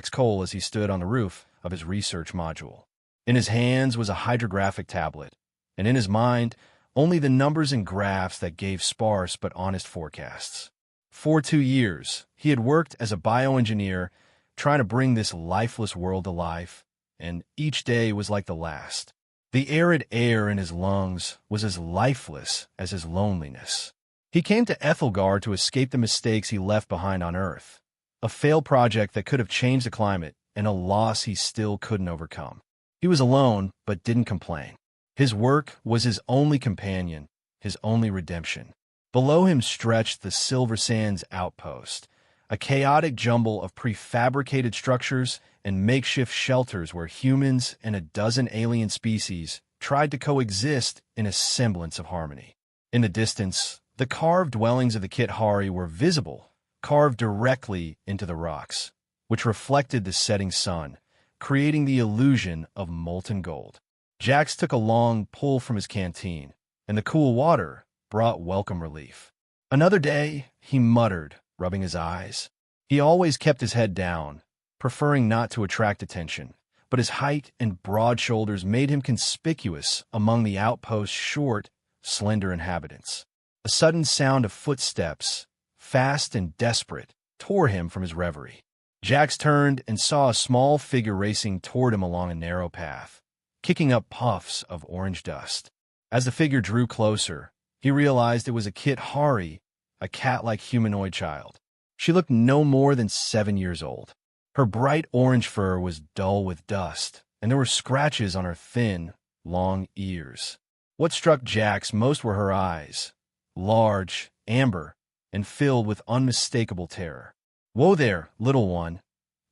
Cole as he stood on the roof of his research module. In his hands was a hydrographic tablet, and in his mind, only the numbers and graphs that gave sparse but honest forecasts. For 2 years, he had worked as a bioengineer, trying to bring this lifeless world to life, and each day was like the last. The arid air in his lungs was as lifeless as his loneliness. He came to Ethelgard to escape the mistakes he left behind on Earth, a failed project that could have changed the climate, and a loss he still couldn't overcome. He was alone, but didn't complain. His work was his only companion, his only redemption. Below him stretched the Silver Sands outpost, a chaotic jumble of prefabricated structures and makeshift shelters where humans and a dozen alien species tried to coexist in a semblance of harmony. In the distance, the carved dwellings of the Kithari were visible, carved directly into the rocks, which reflected the setting sun, creating the illusion of molten gold. Jax took a long pull from his canteen, and the cool water brought welcome relief. "Another day," he muttered, rubbing his eyes. He always kept his head down, preferring not to attract attention, but his height and broad shoulders made him conspicuous among the outpost's short, slender inhabitants. A sudden sound of footsteps, fast and desperate, tore him from his reverie. Jax turned and saw a small figure racing toward him along a narrow path, kicking up puffs of orange dust. As the figure drew closer, he realized it was a Kithari, a cat-like humanoid child. She looked no more than 7 years old. Her bright orange fur was dull with dust, and there were scratches on her thin, long ears. What struck Jax most were her eyes, large, amber, and filled with unmistakable terror. "Whoa there, little one,"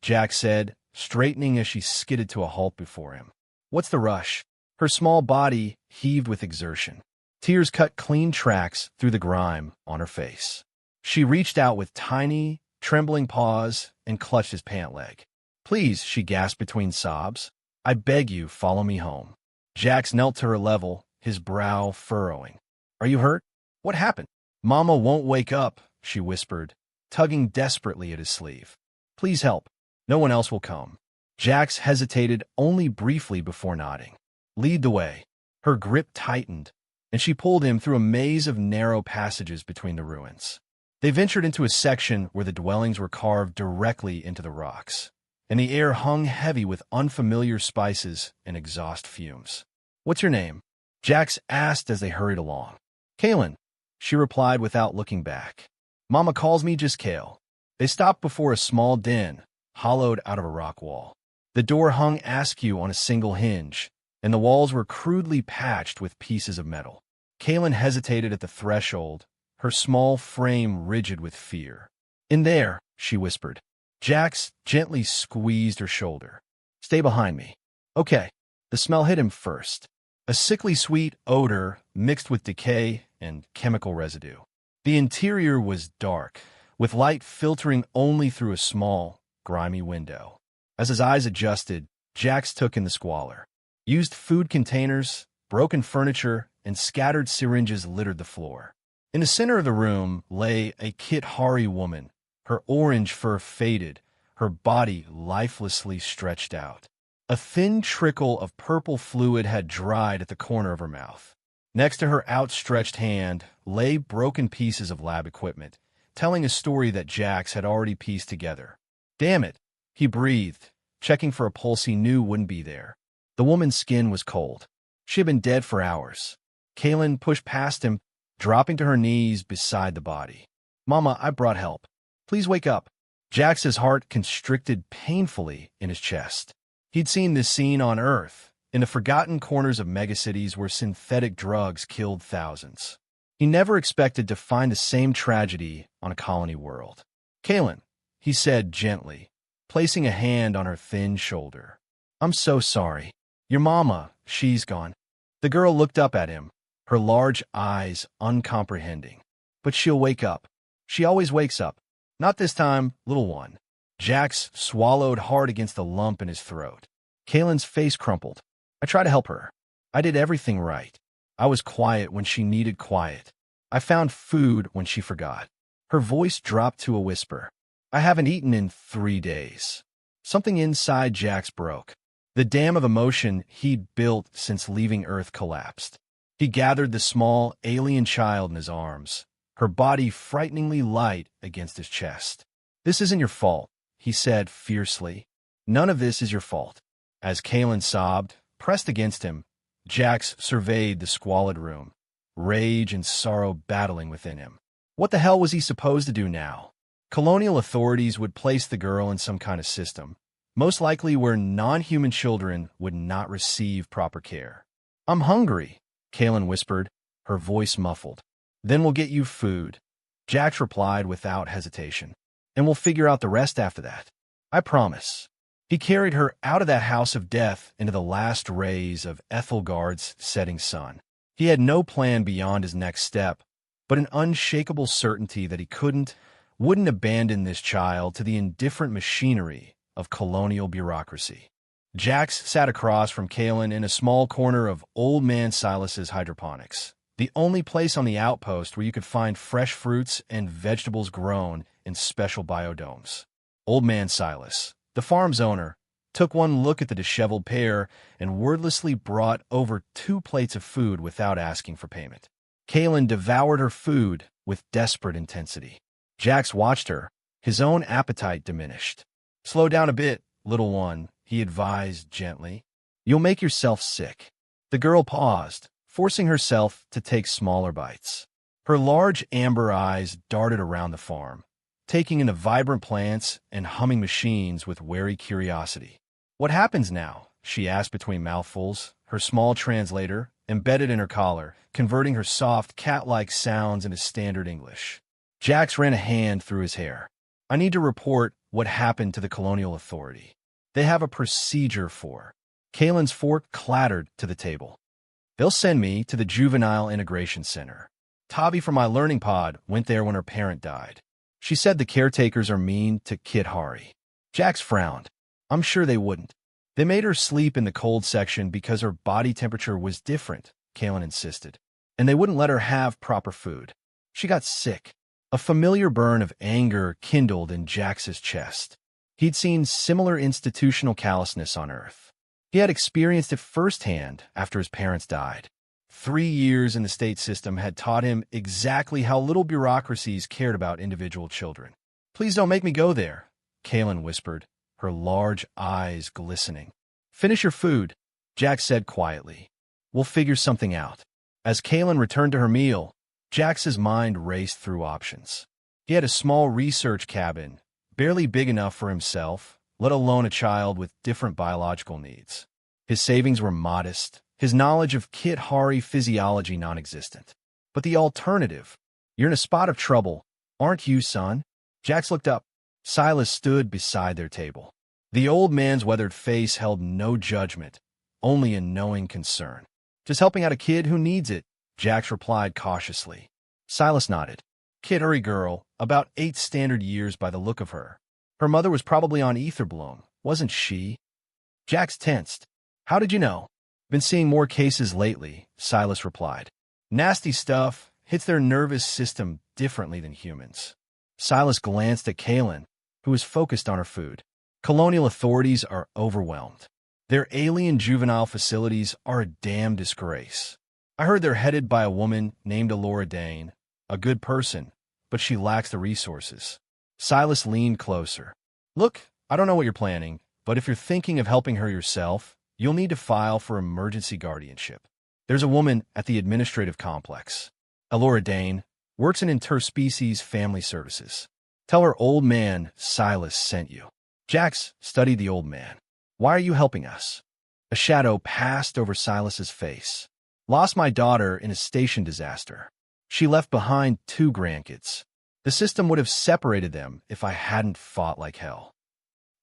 Jax said, straightening as she skidded to a halt before him. "What's the rush?" Her small body heaved with exertion. Tears cut clean tracks through the grime on her face. She reached out with tiny, trembling paws and clutched his pant leg. "Please," she gasped between sobs. "I beg you, follow me home." Jax knelt to her level, his brow furrowing. "Are you hurt? What happened?" "Mama won't wake up," she whispered, tugging desperately at his sleeve. "Please help. No one else will come." Jax hesitated only briefly before nodding. "Lead the way." Her grip tightened, and she pulled him through a maze of narrow passages between the ruins. They ventured into a section where the dwellings were carved directly into the rocks, and the air hung heavy with unfamiliar spices and exhaust fumes. "What's your name?" Jax asked as they hurried along. "Kalen." she replied without looking back. Mama calls me just Kale. They stopped before a small den, hollowed out of a rock wall. The door hung askew on a single hinge, and the walls were crudely patched with pieces of metal. Kaylin hesitated at the threshold, her small frame rigid with fear. In there, she whispered. Jax gently squeezed her shoulder. Stay behind me. Okay. The smell hit him first. A sickly sweet odor mixed with decay and chemical residue. The interior was dark, with light filtering only through a small, grimy window. As his eyes adjusted, Jax took in the squalor. Used food containers, broken furniture, and scattered syringes littered the floor. In the center of the room lay a Kithari woman, her orange fur faded, her body lifelessly stretched out. A thin trickle of purple fluid had dried at the corner of her mouth. Next to her outstretched hand lay broken pieces of lab equipment, telling a story that Jax had already pieced together. Damn it, he breathed, checking for a pulse he knew wouldn't be there. The woman's skin was cold. She had been dead for hours. Kaylin pushed past him, dropping to her knees beside the body. Mama, I brought help. Please wake up. Jax's heart constricted painfully in his chest. He'd seen this scene on Earth, in the forgotten corners of megacities where synthetic drugs killed thousands. He never expected to find the same tragedy on a colony world. Kaylin, he said gently, placing a hand on her thin shoulder. I'm so sorry. Your mama, she's gone. The girl looked up at him, her large eyes uncomprehending. But she'll wake up. She always wakes up. Not this time, little one. Jax swallowed hard against the lump in his throat. Kaylin's face crumpled. I tried to help her. I did everything right. I was quiet when she needed quiet. I found food when she forgot. Her voice dropped to a whisper. I haven't eaten in 3 days. Something inside Jax broke. The dam of emotion he'd built since leaving Earth collapsed. He gathered the small, alien child in his arms, her body frighteningly light against his chest. This isn't your fault, he said fiercely. None of this is your fault. As Kaylin sobbed, pressed against him, Jax surveyed the squalid room, rage and sorrow battling within him. What the hell was he supposed to do now? Colonial authorities would place the girl in some kind of system, most likely where non-human children would not receive proper care. I'm hungry, Kaylin whispered, her voice muffled. Then we'll get you food, Jax replied without hesitation. And we'll figure out the rest after that. I promise. He carried her out of that house of death into the last rays of Ethelgard's setting sun. He had no plan beyond his next step, but an unshakable certainty that he wouldn't abandon this child to the indifferent machinery of colonial bureaucracy. Jax sat across from Kaylin in a small corner of Old Man Silas's hydroponics, the only place on the outpost where you could find fresh fruits and vegetables grown in special biodomes. Old Man Silas, the farm's owner, took one look at the disheveled pair and wordlessly brought over 2 plates of food without asking for payment. Kaylin devoured her food with desperate intensity. Jax watched her, his own appetite diminished. Slow down a bit, little one, he advised gently. You'll make yourself sick. The girl paused, forcing herself to take smaller bites. Her large amber eyes darted around the farm, taking in the vibrant plants and humming machines with wary curiosity. What happens now? She asked between mouthfuls, her small translator embedded in her collar, converting her soft, cat-like sounds into standard English. Jax ran a hand through his hair. I need to report what happened to the Colonial Authority. They have a procedure for. Kaylin's fork clattered to the table. They'll send me to the Juvenile Integration Center. Tavi from my learning pod went there when her parent died. She said the caretakers are mean to Kithari. Jax frowned. I'm sure they wouldn't. They made her sleep in the cold section because her body temperature was different, Kaylin insisted. And they wouldn't let her have proper food. She got sick. A familiar burn of anger kindled in Jax's chest. He'd seen similar institutional callousness on Earth. He had experienced it firsthand after his parents died. 3 years in the state system had taught him exactly how little bureaucracies cared about individual children. Please don't make me go there, Kaylin whispered, her large eyes glistening. Finish your food, Jax said quietly. We'll figure something out. As Kaylin returned to her meal, Jax's mind raced through options. He had a small research cabin, barely big enough for himself, let alone a child with different biological needs. His savings were modest, his knowledge of Kit Hari physiology non-existent. But the alternative? You're in a spot of trouble, aren't you, son? Jax looked up. Silas stood beside their table. The old man's weathered face held no judgment, only a knowing concern. Just helping out a kid who needs it, Jax replied cautiously. Silas nodded. Kit Hari girl, about 8 standard years by the look of her. Her mother was probably on ether bloom, wasn't she? Jax tensed. How did you know? Been seeing more cases lately, Silas replied. Nasty stuff hits their nervous system differently than humans. Silas glanced at Kaylin, who was focused on her food. Colonial authorities are overwhelmed. Their alien juvenile facilities are a damn disgrace. I heard they're headed by a woman named Elora Dane, a good person, but she lacks the resources. Silas leaned closer. Look, I don't know what you're planning, but if you're thinking of helping her yourself, you'll need to file for emergency guardianship. There's a woman at the administrative complex. Elora Dane works in interspecies family services. Tell her old man Silas sent you. Jax studied the old man. Why are you helping us? A shadow passed over Silas's face. Lost my daughter in a station disaster. She left behind 2 grandkids. The system would have separated them if I hadn't fought like hell.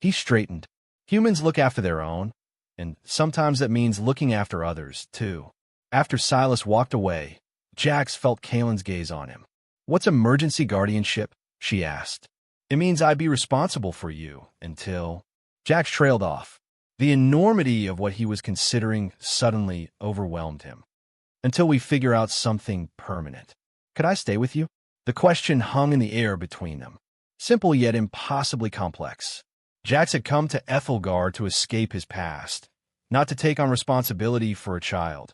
He straightened. Humans look after their own, and sometimes that means looking after others, too. After Silas walked away, Jax felt Kaylin's gaze on him. What's emergency guardianship? She asked. It means I'd be responsible for you until... Jax trailed off. The enormity of what he was considering suddenly overwhelmed him. Until we figure out something permanent. Could I stay with you? The question hung in the air between them. Simple yet impossibly complex. Jax had come to Ethelgard to escape his past, not to take on responsibility for a child,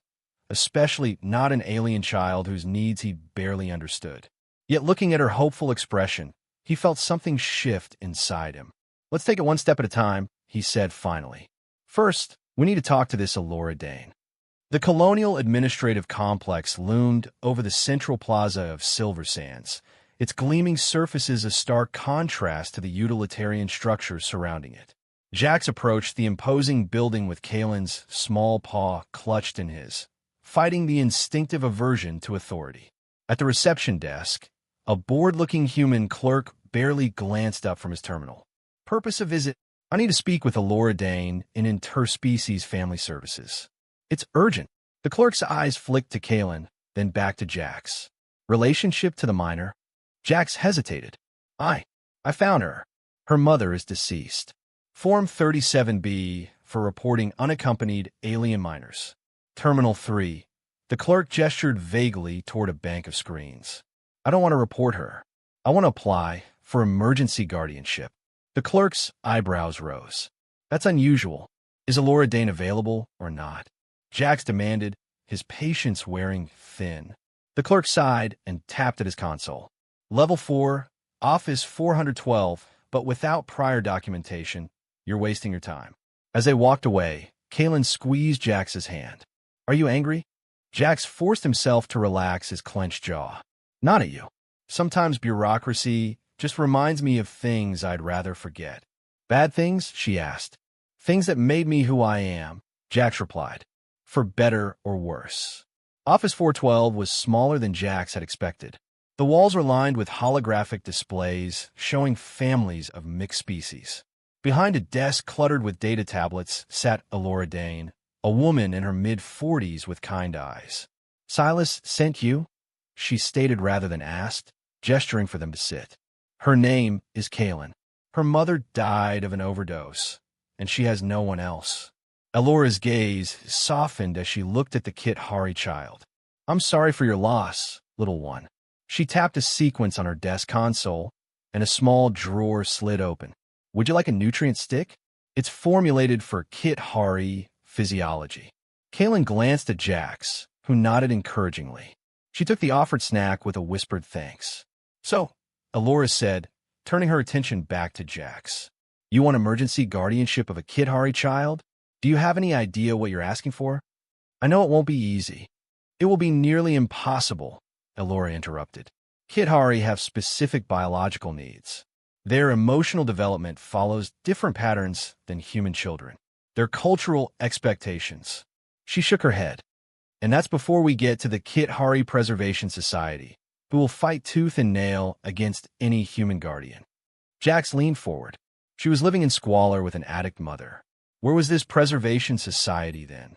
especially not an alien child whose needs he barely understood. Yet looking at her hopeful expression, he felt something shift inside him. Let's take it one step at a time, he said finally. First, we need to talk to this Elora Dane. The colonial administrative complex loomed over the central plaza of Silver Sands, its gleaming surfaces a stark contrast to the utilitarian structures surrounding it. Jax approached the imposing building with Kaylin's small paw clutched in his, fighting the instinctive aversion to authority. At the reception desk, a bored-looking human clerk barely glanced up from his terminal. Purpose of visit: I need to speak with Elora Dane in interspecies family services. It's urgent. The clerk's eyes flicked to Kaylin, then back to Jax. Relationship to the minor? Jax hesitated. I found her. Her mother is deceased. Form 37B for reporting unaccompanied alien minors. Terminal 3. The clerk gestured vaguely toward a bank of screens. I don't want to report her. I want to apply for emergency guardianship. The clerk's eyebrows rose. That's unusual. Is Elora Dane available or not? Jax demanded, his patience wearing thin. The clerk sighed and tapped at his console. Level 4, Office 412, but without prior documentation. You're wasting your time. As they walked away, Kaylin squeezed Jax's hand. Are you angry? Jax forced himself to relax his clenched jaw. Not at you. Sometimes bureaucracy just reminds me of things I'd rather forget. Bad things? She asked. Things that made me who I am, Jax replied. For better or worse. Office 412 was smaller than Jax had expected. The walls were lined with holographic displays showing families of mixed species. Behind a desk cluttered with data tablets sat Elora Dane, a woman in her mid-40s with kind eyes. Silas sent you? She stated rather than asked, gesturing for them to sit. Her name is Kaylin. Her mother died of an overdose, and she has no one else. Elora's gaze softened as she looked at the Kit Hari child. I'm sorry for your loss, little one. She tapped a sequence on her desk console, and a small drawer slid open. Would you like a nutrient stick? It's formulated for Kit Hari physiology. Kaylin glanced at Jax, who nodded encouragingly. She took the offered snack with a whispered thanks. So, Elora said, turning her attention back to Jax. You want emergency guardianship of a Kit Hari child? Do you have any idea what you're asking for? I know it won't be easy. It will be nearly impossible, Elora interrupted. Kithari have specific biological needs. Their emotional development follows different patterns than human children. Their cultural expectations. She shook her head. And that's before we get to the Kithari Preservation Society, who will fight tooth and nail against any human guardian. Jax leaned forward. She was living in squalor with an addict mother. Where was this Preservation Society then?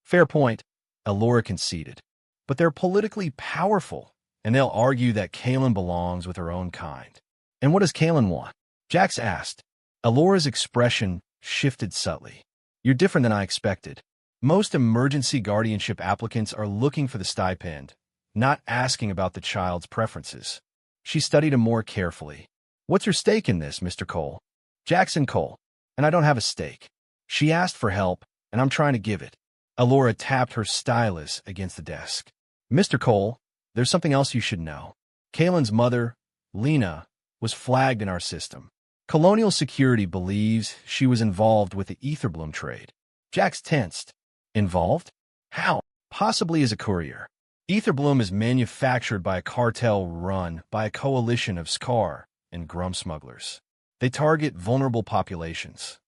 Fair point, Elora conceded. But they're politically powerful, and they'll argue that Kaelin belongs with her own kind. And what does Kaelin want? Jax asked. Elora's expression shifted subtly. You're different than I expected. Most emergency guardianship applicants are looking for the stipend, not asking about the child's preferences. She studied him more carefully. What's your stake in this, Mr. Cole? Jackson Cole. And I don't have a stake. She asked for help, and I'm trying to give it. Elora tapped her stylus against the desk. Mr. Cole, there's something else you should know. Kaelin's mother, Lila, was flagged in our system. Colonial Security believes she was involved with the Etherbloom trade. Jax tensed. Involved? How? Possibly as a courier. Etherbloom is manufactured by a cartel run by a coalition of Scar and Grum smugglers. They target vulnerable populations.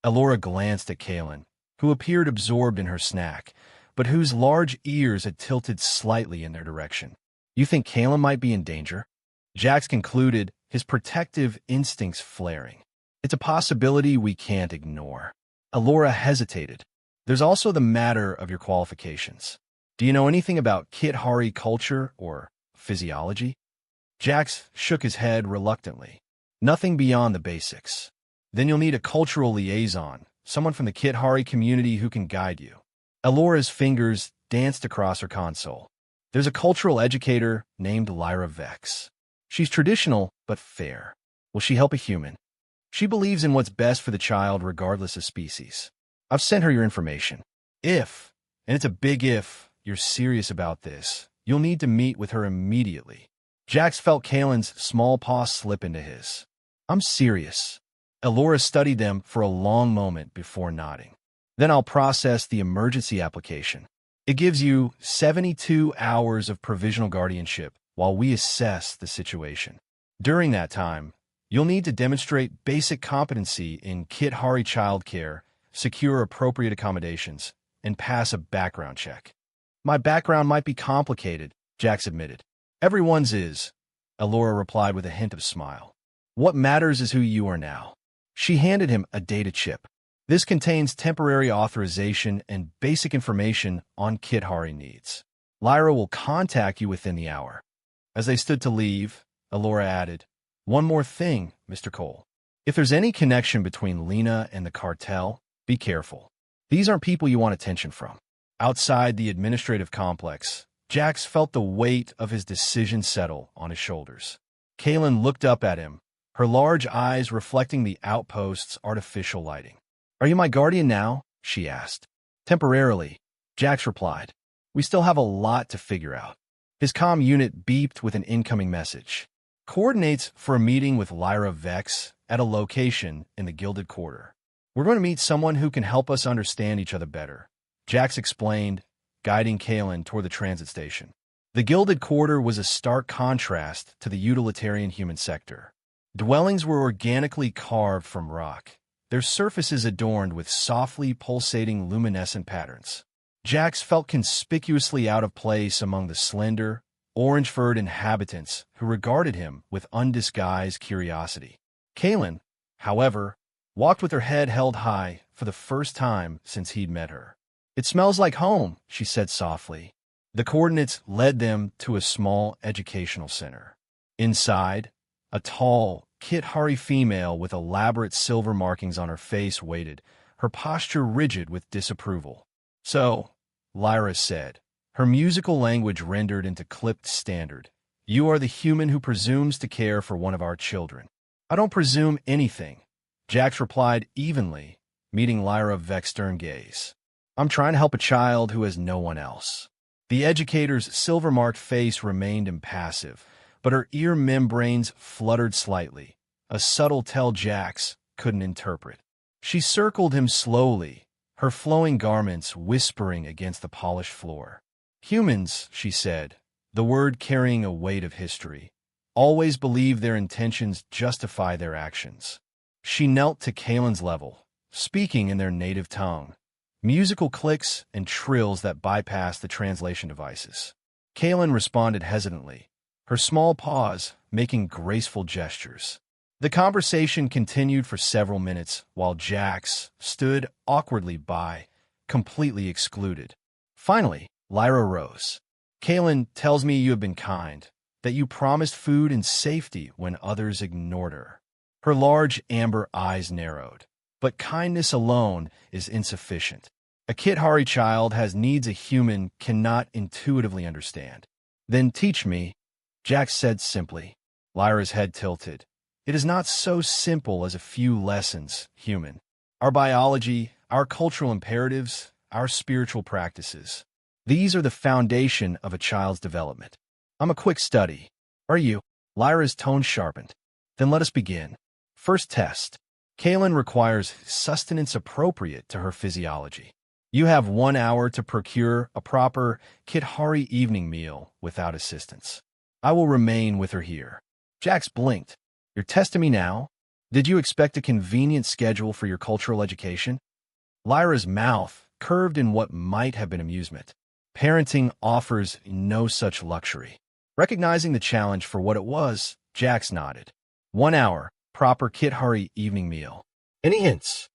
Elora glanced at Kaelin, who appeared absorbed in her snack, but whose large ears had tilted slightly in their direction. You think Kaelin might be in danger? Jax concluded, his protective instincts flaring. It's a possibility we can't ignore. Elora hesitated. There's also the matter of your qualifications. Do you know anything about Kithari culture or physiology? Jax shook his head reluctantly. Nothing beyond the basics. Then you'll need a cultural liaison, someone from the Kithari community who can guide you. Elora's fingers danced across her console. There's a cultural educator named Lyra Vex. She's traditional, but fair. Will she help a human? She believes in what's best for the child regardless of species. I've sent her your information. If, and it's a big if, you're serious about this, you'll need to meet with her immediately. Jax felt Kaelin's small paw slip into his. I'm serious. Elora studied them for a long moment before nodding. Then I'll process the emergency application. It gives you 72 hours of provisional guardianship while we assess the situation. During that time, you'll need to demonstrate basic competency in Kithari childcare, secure appropriate accommodations, and pass a background check. My background might be complicated, Jax admitted. Everyone's is, Elora replied with a hint of smile. What matters is who you are now. She handed him a data chip. This contains temporary authorization and basic information on Kithari needs. Lyra will contact you within the hour. As they stood to leave, Elora added, one more thing, Mr. Cole. If there's any connection between Lila and the cartel, be careful. These aren't people you want attention from. Outside the administrative complex, Jax felt the weight of his decision settle on his shoulders. Kaelin looked up at him, her large eyes reflecting the outpost's artificial lighting. Are you my guardian now? She asked. Temporarily, Jax replied. We still have a lot to figure out. His comm unit beeped with an incoming message. Coordinates for a meeting with Lyra Vex at a location in the Gilded Quarter. We're going to meet someone who can help us understand each other better, Jax explained, guiding Kaelin toward the transit station. The Gilded Quarter was a stark contrast to the utilitarian human sector. Dwellings were organically carved from rock, their surfaces adorned with softly pulsating luminescent patterns. Jax felt conspicuously out of place among the slender, orange-furred inhabitants who regarded him with undisguised curiosity. Kaelin, however, walked with her head held high for the first time since he'd met her. It smells like home, she said softly. The coordinates led them to a small educational center. Inside, a tall, Kithari female with elaborate silver markings on her face waited, her posture rigid with disapproval. So, Lyra said, her musical language rendered into clipped standard, you are the human who presumes to care for one of our children. I don't presume anything, Jax replied evenly, meeting Lyra Vex's stern gaze. I'm trying to help a child who has no one else. The educator's silver-marked face remained impassive, but her ear membranes fluttered slightly, a subtle tell Jax couldn't interpret. She circled him slowly, her flowing garments whispering against the polished floor. Humans, she said, the word carrying a weight of history. Always believe their intentions justify their actions. She knelt to Kalen's level, speaking in their native tongue. Musical clicks and trills that bypassed the translation devices. Kalen responded hesitantly, her small paws making graceful gestures. The conversation continued for several minutes while Jax stood awkwardly by, completely excluded. Finally, Lyra rose. Kalen tells me you have been kind, that you promised food and safety when others ignored her. Her large amber eyes narrowed. But kindness alone is insufficient. A Kithari child has needs a human cannot intuitively understand. Then teach me, Jax said simply. Lyra's head tilted. It is not so simple as a few lessons, human. Our biology, our cultural imperatives, our spiritual practices. These are the foundation of a child's development. I'm a quick study. Are you? Lyra's tone sharpened. Then let us begin. First test. Kalen requires sustenance appropriate to her physiology. You have 1 hour to procure a proper Kithari evening meal without assistance. I will remain with her here. Jax blinked. You're testing me now? Did you expect a convenient schedule for your cultural education? Lyra's mouth curved in what might have been amusement. Parenting offers no such luxury. Recognizing the challenge for what it was, Jax nodded. 1 hour, proper Kithari evening meal. Any hints?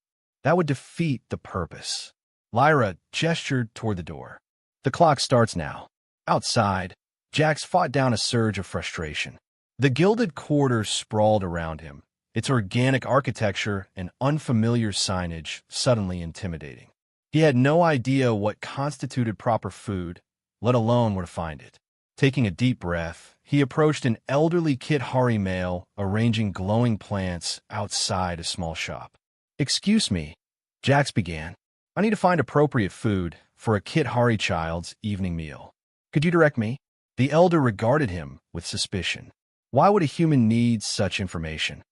That would defeat the purpose. Lyra gestured toward the door. The clock starts now. Outside, Jax fought down a surge of frustration. The gilded quarter sprawled around him, its organic architecture and unfamiliar signage suddenly intimidating. He had no idea what constituted proper food, let alone where to find it. Taking a deep breath, he approached an elderly Kithari male arranging glowing plants outside a small shop. Excuse me, Jax began. I need to find appropriate food for a Kithari child's evening meal. Could you direct me? The elder regarded him with suspicion. Why would a human need such information?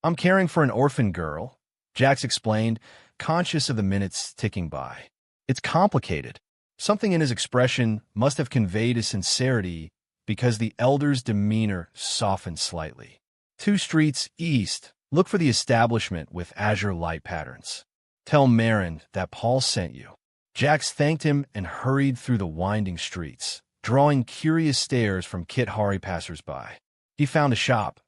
I'm caring for an orphan girl, Jax explained, conscious of the minutes ticking by. It's complicated. Something in his expression must have conveyed his sincerity because the elder's demeanor softened slightly. 2 streets east, look for the establishment with azure light patterns. Tell Marin that Paul sent you. Jax thanked him and hurried through the winding streets, drawing curious stares from Kithari passers-by. He found a shop,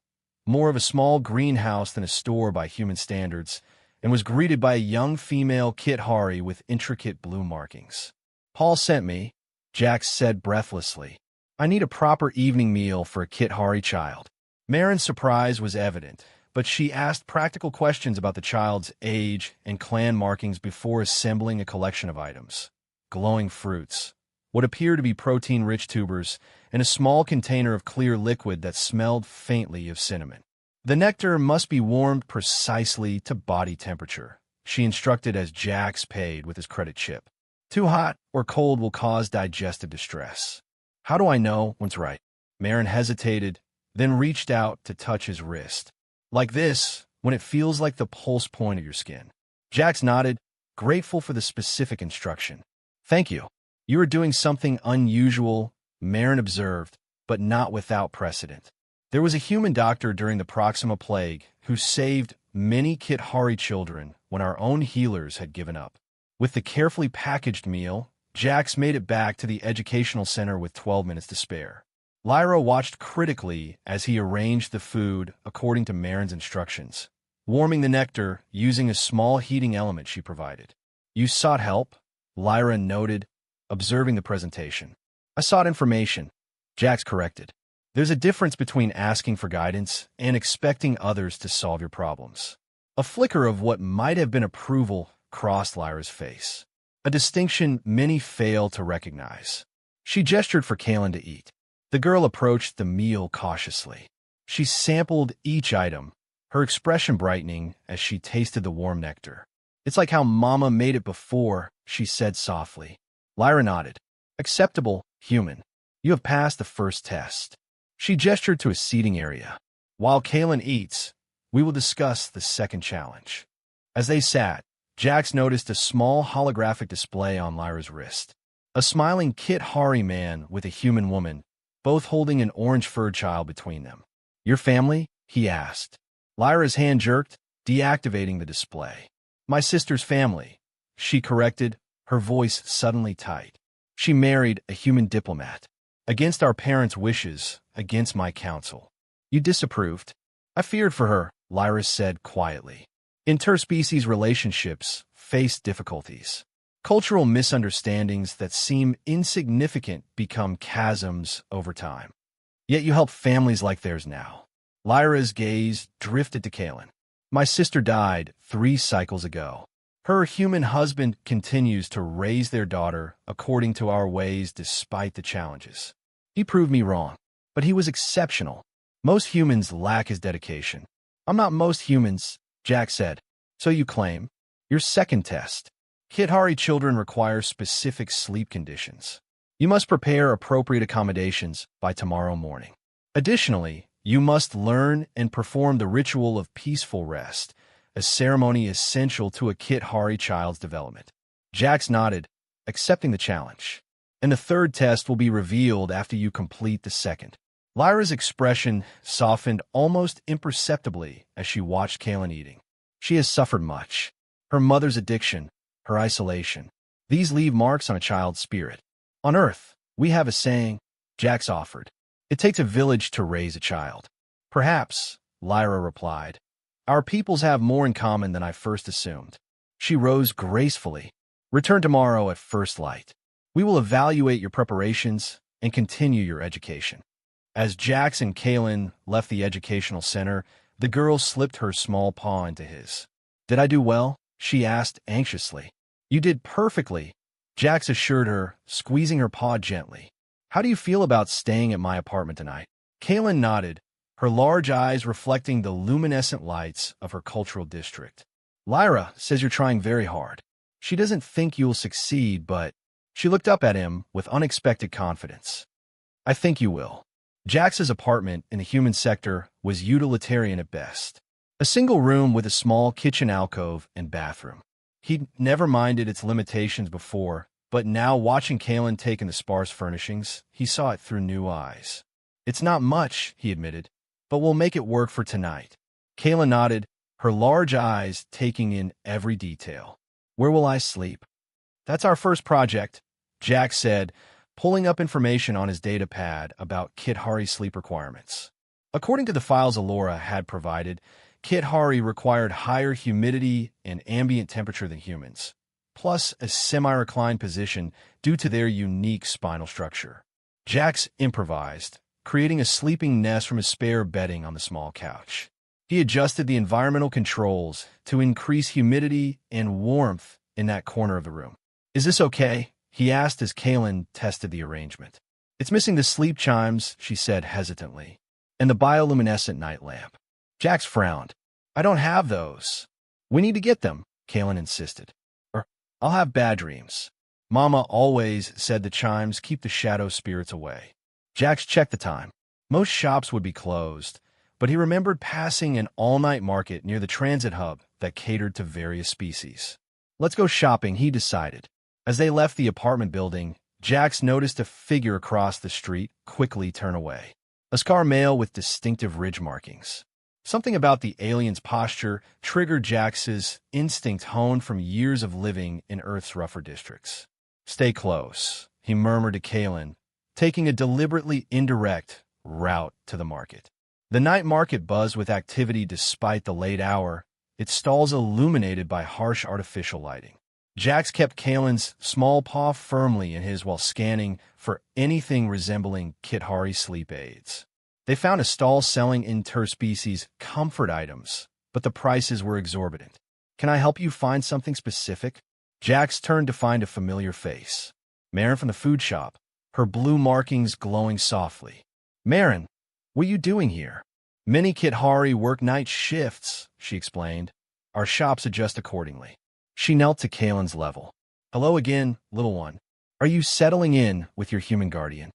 more of a small greenhouse than a store by human standards, and was greeted by a young female Kithari with intricate blue markings. Paul sent me, Jax said breathlessly. I need a proper evening meal for a Kithari child. Marin's surprise was evident, but she asked practical questions about the child's age and clan markings before assembling a collection of items. Glowing fruits, what appeared to be protein-rich tubers, and a small container of clear liquid that smelled faintly of cinnamon. The nectar must be warmed precisely to body temperature, she instructed as Jax paid with his credit chip. Too hot or cold will cause digestive distress. How do I know when's right? Marin hesitated, then reached out to touch his wrist. Like this, when it feels like the pulse point of your skin. Jax nodded, grateful for the specific instruction. Thank you. You are doing something unusual, Marin observed, but not without precedent. There was a human doctor during the Proxima Plague who saved many Kithari children when our own healers had given up. With the carefully packaged meal, Jax made it back to the educational center with 12 minutes to spare. Lyra watched critically as he arranged the food according to Marin's instructions, warming the nectar using a small heating element she provided. You sought help? Lyra noted, observing the presentation. I sought information, Jax corrected. There's a difference between asking for guidance and expecting others to solve your problems. A flicker of what might have been approval crossed Lyra's face, a distinction many fail to recognize. She gestured for Kalen to eat. The girl approached the meal cautiously. She sampled each item, her expression brightening as she tasted the warm nectar. It's like how Mama made it before, she said softly. Lyra nodded. Acceptable, human. You have passed the first test. She gestured to a seating area. While Kalen eats, we will discuss the second challenge. As they sat, Jax noticed a small holographic display on Lyra's wrist. A smiling Kithari man with a human woman, both holding an orange-furred child between them. Your family? He asked. Lyra's hand jerked, deactivating the display. My sister's family, she corrected, her voice suddenly tight. She married a human diplomat. Against our parents' wishes, against my counsel. You disapproved? I feared for her, Lyra said quietly. Interspecies relationships face difficulties. Cultural misunderstandings that seem insignificant become chasms over time. Yet you help families like theirs now. Lyra's gaze drifted to Kaylin. My sister died 3 cycles ago. Her human husband continues to raise their daughter according to our ways despite the challenges. He proved me wrong, but he was exceptional. Most humans lack his dedication. I'm not most humans, Jack said. So you claim? Your second test. Kithari children require specific sleep conditions. You must prepare appropriate accommodations by tomorrow morning. Additionally, you must learn and perform the ritual of peaceful rest, a ceremony essential to a Kithari child's development. Jax nodded, accepting the challenge. And the third test will be revealed after you complete the second. Lyra's expression softened almost imperceptibly as she watched Kaylin eating. She has suffered much. Her mother's addiction, her isolation. These leave marks on a child's spirit. On Earth, we have a saying, Jax offered. It takes a village to raise a child. Perhaps, Lyra replied. Our peoples have more in common than I first assumed. She rose gracefully. Return tomorrow at first light. We will evaluate your preparations and continue your education. As Jax and Kaylin left the educational center, the girl slipped her small paw into his. Did I do well? She asked anxiously. You did perfectly, Jax assured her, squeezing her paw gently. How do you feel about staying at my apartment tonight? Kaylin nodded, her large eyes reflecting the luminescent lights of her cultural district. Lyra says you're trying very hard. She doesn't think you'll succeed, but... She looked up at him with unexpected confidence. I think you will. Jax's apartment in the human sector was utilitarian at best. A single room with a small kitchen alcove and bathroom. He'd never minded its limitations before, but now watching Kaylin take in the sparse furnishings, he saw it through new eyes. It's not much, he admitted, but we'll make it work for tonight. Kaylin nodded, her large eyes taking in every detail. Where will I sleep? That's our first project, Jack said, pulling up information on his data pad about Kithari's sleep requirements. According to the files Alora had provided, Kithari required higher humidity and ambient temperature than humans, plus a semi-reclined position due to their unique spinal structure. Jax improvised, creating a sleeping nest from his spare bedding on the small couch. He adjusted the environmental controls to increase humidity and warmth in that corner of the room. Is this okay? He asked as Kaylin tested the arrangement. It's missing the sleep chimes, she said hesitantly, and the bioluminescent night lamp. Jax frowned. I don't have those. We need to get them, Kaylin insisted. Or I'll have bad dreams. Mama always said the chimes keep the shadow spirits away. Jax checked the time. Most shops would be closed, but he remembered passing an all-night market near the transit hub that catered to various species. Let's go shopping, he decided. As they left the apartment building, Jax noticed a figure across the street quickly turn away. A scar male with distinctive ridge markings. Something about the alien's posture triggered Jax's instinct honed from years of living in Earth's rougher districts. Stay close, he murmured to Kaylin, taking a deliberately indirect route to the market. The night market buzzed with activity despite the late hour, its stalls illuminated by harsh artificial lighting. Jax kept Kaylin's small paw firmly in his while scanning for anything resembling Kithari sleep aids. They found a stall selling interspecies comfort items, but the prices were exorbitant. Can I help you find something specific? Jax turned to find a familiar face. Marin from the food shop, her blue markings glowing softly. Marin, what are you doing here? Many Kithari work night shifts, she explained. Our shops adjust accordingly. She knelt to Kaylin's level. Hello again, little one. Are you settling in with your human guardian?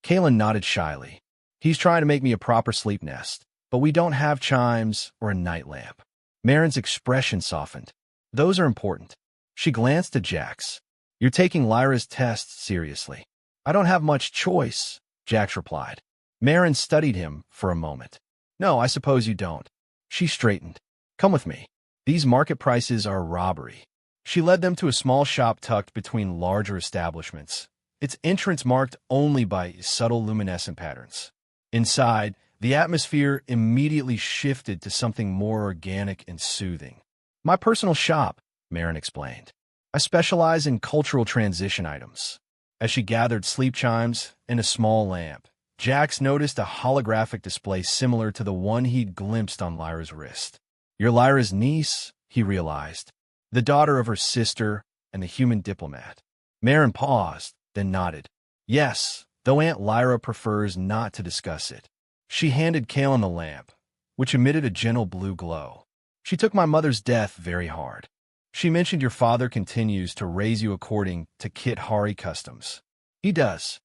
Kaylin nodded shyly. He's trying to make me a proper sleep nest, but we don't have chimes or a night lamp. Marin's expression softened. Those are important. She glanced at Jax. You're taking Lyra's tests seriously. I don't have much choice, Jax replied. Marin studied him for a moment. No, I suppose you don't. She straightened. Come with me. These market prices are robbery. She led them to a small shop tucked between larger establishments, its entrance marked only by subtle luminescent patterns. Inside, the atmosphere immediately shifted to something more organic and soothing. My personal shop, Marin explained. I specialize in cultural transition items. As she gathered sleep chimes and a small lamp, Jax noticed a holographic display similar to the one he'd glimpsed on Lyra's wrist. You're Lyra's niece, he realized, the daughter of her sister and the human diplomat. Marin paused, then nodded. Yes, though Aunt Lyra prefers not to discuss it. She handed Kalen the lamp, which emitted a gentle blue glow. She took my mother's death very hard. She mentioned your father continues to raise you according to Kit Hari customs. He does.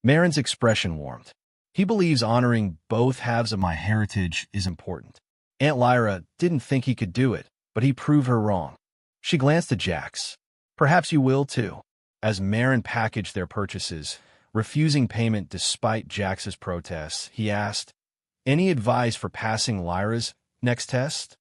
Marin's expression warmed. He believes honoring both halves of my heritage is important. Aunt Lyra didn't think he could do it, but he proved her wrong. She glanced at Jax. Perhaps you will, too. As Marin packaged their purchases, refusing payment despite Jax's protests, he asked, Any advice for passing Lyra's next test?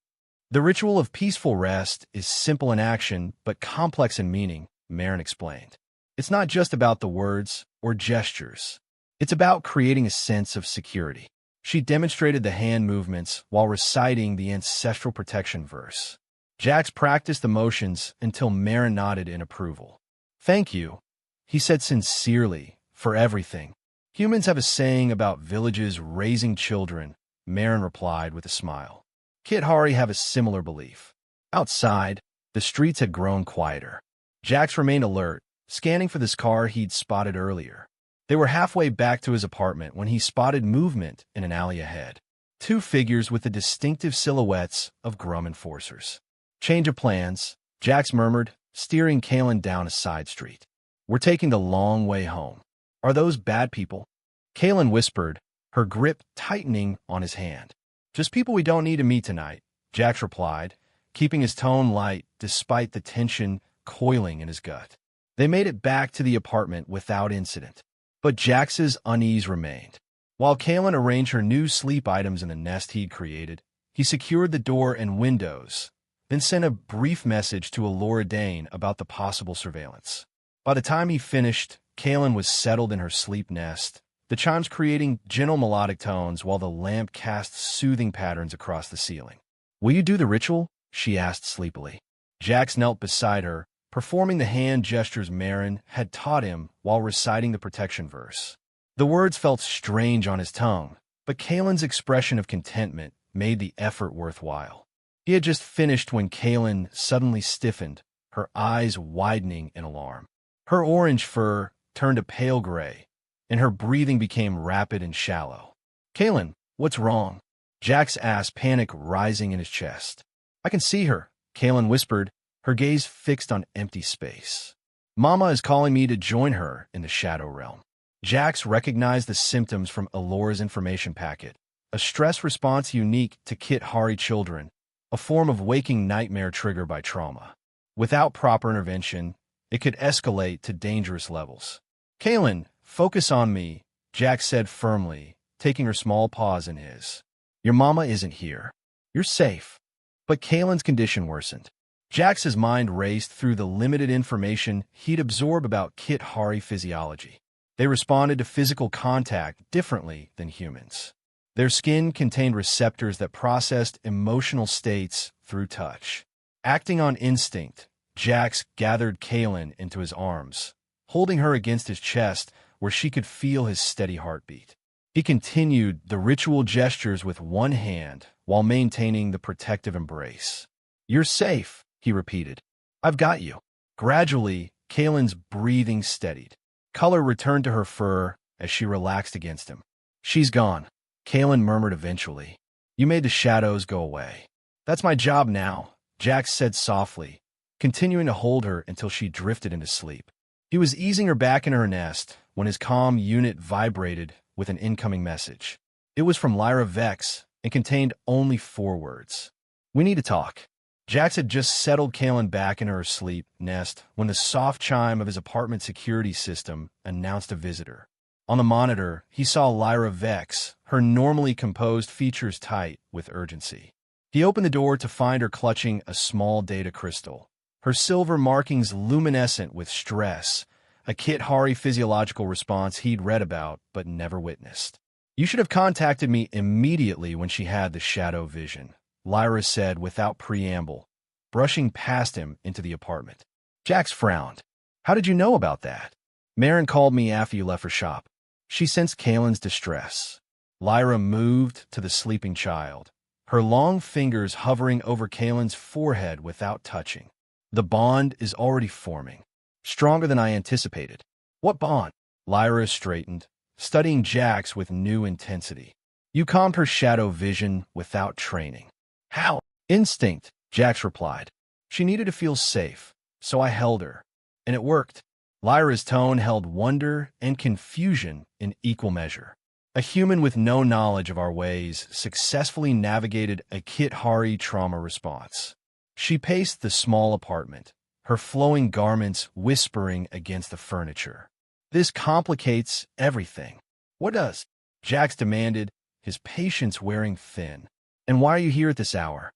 The ritual of peaceful rest is simple in action, but complex in meaning, Marin explained. It's not just about the words or gestures. It's about creating a sense of security. She demonstrated the hand movements while reciting the ancestral protection verse. Jax practiced the motions until Marin nodded in approval. Thank you, he said sincerely, for everything. Humans have a saying about villages raising children, Marin replied with a smile. Kit Hari have a similar belief. Outside, the streets had grown quieter. Jax remained alert, scanning for this car he'd spotted earlier. They were halfway back to his apartment when he spotted movement in an alley ahead. Two figures with the distinctive silhouettes of Grum enforcers. Change of plans, Jax murmured, steering Kalen down a side street. We're taking the long way home. Are those bad people? Kalen whispered, her grip tightening on his hand. Just people we don't need to meet tonight, Jax replied, keeping his tone light despite the tension coiling in his gut. They made it back to the apartment without incident. But Jax's unease remained. While Kalen arranged her new sleep items in the nest he'd created, he secured the door and windows, then sent a brief message to Alora Dane about the possible surveillance. By the time he finished, Kalen was settled in her sleep nest, the chimes creating gentle melodic tones while the lamp cast soothing patterns across the ceiling. Will you do the ritual? She asked sleepily. Jax knelt beside her, performing the hand gestures Marin had taught him while reciting the protection verse. The words felt strange on his tongue, but Kalen's expression of contentment made the effort worthwhile. He had just finished when Kalen suddenly stiffened, her eyes widening in alarm. Her orange fur turned a pale gray, and her breathing became rapid and shallow. Kalen, what's wrong? Jax asked, panic rising in his chest. I can see her, Kalen whispered, her gaze fixed on empty space. Mama is calling me to join her in the Shadow Realm. Jax recognized the symptoms from Alora's information packet, a stress response unique to Kit Hari children, a form of waking nightmare triggered by trauma. Without proper intervention, it could escalate to dangerous levels. Kalen, focus on me, Jax said firmly, taking her small paws in his. Your mama isn't here. You're safe. But Kalen's condition worsened. Jax's mind raced through the limited information he'd absorbed about Kit Hari physiology. They responded to physical contact differently than humans. Their skin contained receptors that processed emotional states through touch. Acting on instinct, Jax gathered Kalen into his arms, holding her against his chest where she could feel his steady heartbeat. He continued the ritual gestures with one hand while maintaining the protective embrace. You're safe, he repeated. I've got you. Gradually, Kalen's breathing steadied. Color returned to her fur as she relaxed against him. She's gone, Kalen murmured eventually. You made the shadows go away. That's my job now, Jax said softly, continuing to hold her until she drifted into sleep. He was easing her back in her nest when his comm unit vibrated with an incoming message. It was from Lyra Vex and contained only 4 words. We need to talk. Jax had just settled Kalen back in her sleep nest when the soft chime of his apartment security system announced a visitor. On the monitor, he saw Lyra vex, her normally composed features tight with urgency. He opened the door to find her clutching a small data crystal, her silver markings luminescent with stress, a Kit-Hari physiological response he'd read about but never witnessed. "You should have contacted me immediately when she had the shadow vision," Lyra said without preamble, brushing past him into the apartment. Jax frowned. "How did you know about that?" "Marin called me after you left for shop. She sensed Kalen's distress." Lyra moved to the sleeping child, her long fingers hovering over Kalen's forehead without touching. "The bond is already forming. Stronger than I anticipated." "What bond?" Lyra straightened, studying Jax with new intensity. "You calmed her shadow vision without training." "How?" "Instinct," Jax replied. "She needed to feel safe, so I held her. And it worked." Lyra's tone held wonder and confusion in equal measure. A human with no knowledge of our ways successfully navigated a Kit-Hari trauma response. She paced the small apartment, her flowing garments whispering against the furniture. "This complicates everything." "What does?" Jax demanded, his patience wearing thin. "And why are you here at this hour?"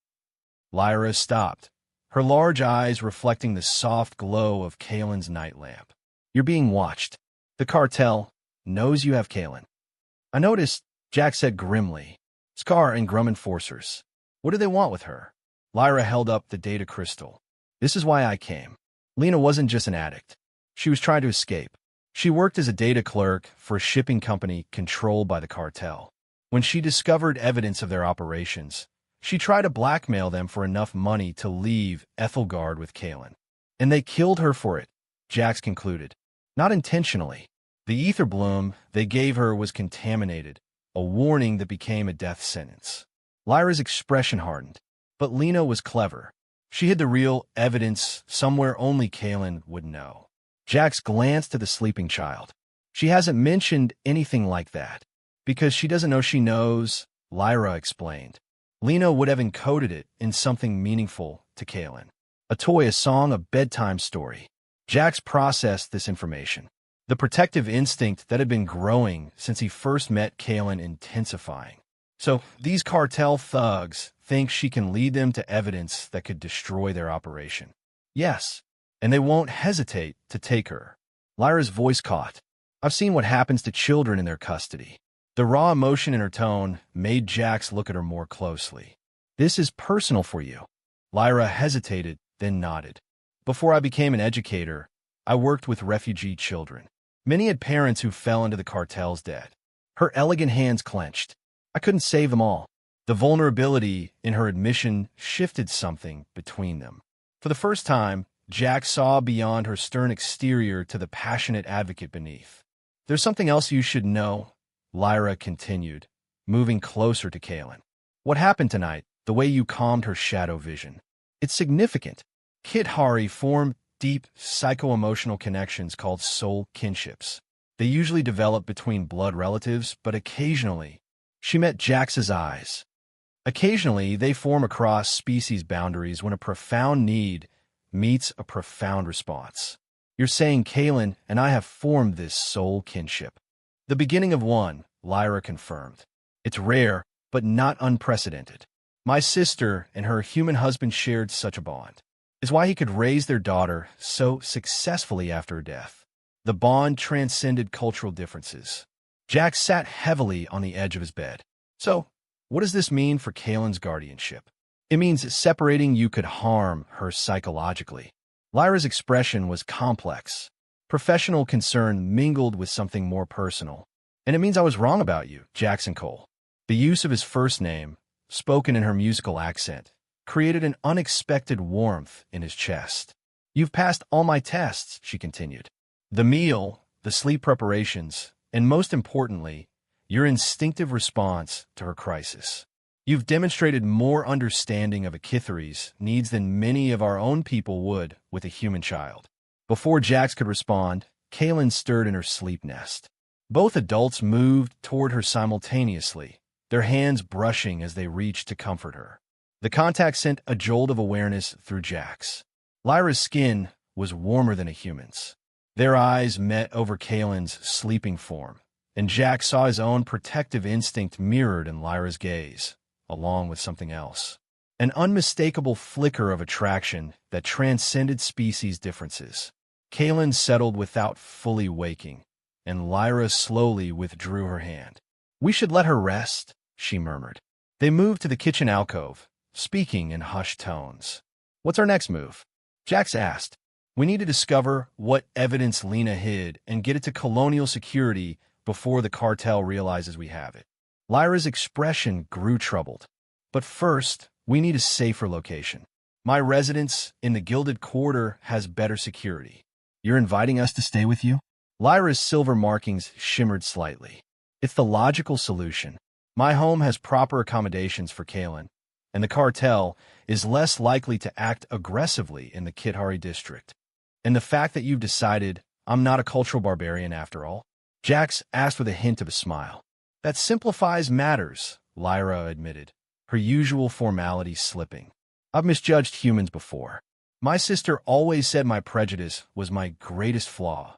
Lyra stopped, her large eyes reflecting the soft glow of Kalen's night lamp. "You're being watched. The cartel knows you have Kalen." "I noticed," Jack said grimly. "Scar and Grum enforcers. What do they want with her?" Lyra held up the data crystal. "This is why I came. Lena wasn't just an addict. She was trying to escape. She worked as a data clerk for a shipping company controlled by the cartel. When she discovered evidence of their operations, she tried to blackmail them for enough money to leave Ethelgard with Kalen. And they killed her for it," Jax concluded. "Not intentionally. The ether bloom they gave her was contaminated, a warning that became a death sentence." Lyra's expression hardened. But Lena was clever. She hid the real evidence somewhere only Kalen would know. Jax glanced at the sleeping child. "She hasn't mentioned anything like that. Because she doesn't know she knows," Lyra explained. "Lena would have encoded it in something meaningful to Kalen. A toy, a song, a bedtime story." Jax processed this information. The protective instinct that had been growing since he first met Kalen intensifying. "So these cartel thugs think she can lead them to evidence that could destroy their operation." "Yes, and they won't hesitate to take her." Lyra's voice caught. "I've seen what happens to children in their custody." The raw emotion in her tone made Jax look at her more closely. "This is personal for you." Lyra hesitated, then nodded. "Before I became an educator, I worked with refugee children. Many had parents who fell into the cartel's debt." Her elegant hands clenched. "I couldn't save them all." The vulnerability in her admission shifted something between them. For the first time, Jack saw beyond her stern exterior to the passionate advocate beneath. "There's something else you should know," Lyra continued, moving closer to Kalen. "What happened tonight, the way you calmed her shadow vision. It's significant. Kit-Hari form deep psycho-emotional connections called soul kinships. They usually develop between blood relatives, but occasionally," she met Jax's eyes. "Occasionally, they form across species boundaries when a profound need meets a profound response. You're saying Kalen and I have formed this soul kinship." "The beginning of one," Lyra confirmed. "It's rare, but not unprecedented. My sister and her human husband shared such a bond. It's why he could raise their daughter so successfully after her death. The bond transcended cultural differences." Jack sat heavily on the edge of his bed. "So, what does this mean for Kalen's guardianship?" "It means that separating you could harm her psychologically." Lyra's expression was complex. Professional concern mingled with something more personal. "And it means I was wrong about you, Jackson Cole." The use of his first name, spoken in her musical accent, created an unexpected warmth in his chest. "You've passed all my tests," she continued. "The meal, the sleep preparations, and most importantly, your instinctive response to her crisis. You've demonstrated more understanding of a Kithari's needs than many of our own people would with a human child." Before Jax could respond, Kalen stirred in her sleep nest. Both adults moved toward her simultaneously, their hands brushing as they reached to comfort her. The contact sent a jolt of awareness through Jax. Lyra's skin was warmer than a human's. Their eyes met over Kalen's sleeping form, and Jack saw his own protective instinct mirrored in Lyra's gaze, along with something else. An unmistakable flicker of attraction that transcended species differences. Kaylin settled without fully waking, and Lyra slowly withdrew her hand. "We should let her rest," she murmured. They moved to the kitchen alcove, speaking in hushed tones. "What's our next move?" Jax asked. "We need to discover what evidence Lena hid and get it to Colonial Security before the cartel realizes we have it." Lyra's expression grew troubled. "But first, we need a safer location. My residence in the Gilded Quarter has better security." "You're inviting us to stay with you?" Lyra's silver markings shimmered slightly. "It's the logical solution. My home has proper accommodations for Kaylin, and the cartel is less likely to act aggressively in the Kithari district. And the fact that you've decided I'm not a cultural barbarian after all?" Jax asked with a hint of a smile. "That simplifies matters," Lyra admitted, her usual formality slipping. "I've misjudged humans before. My sister always said my prejudice was my greatest flaw."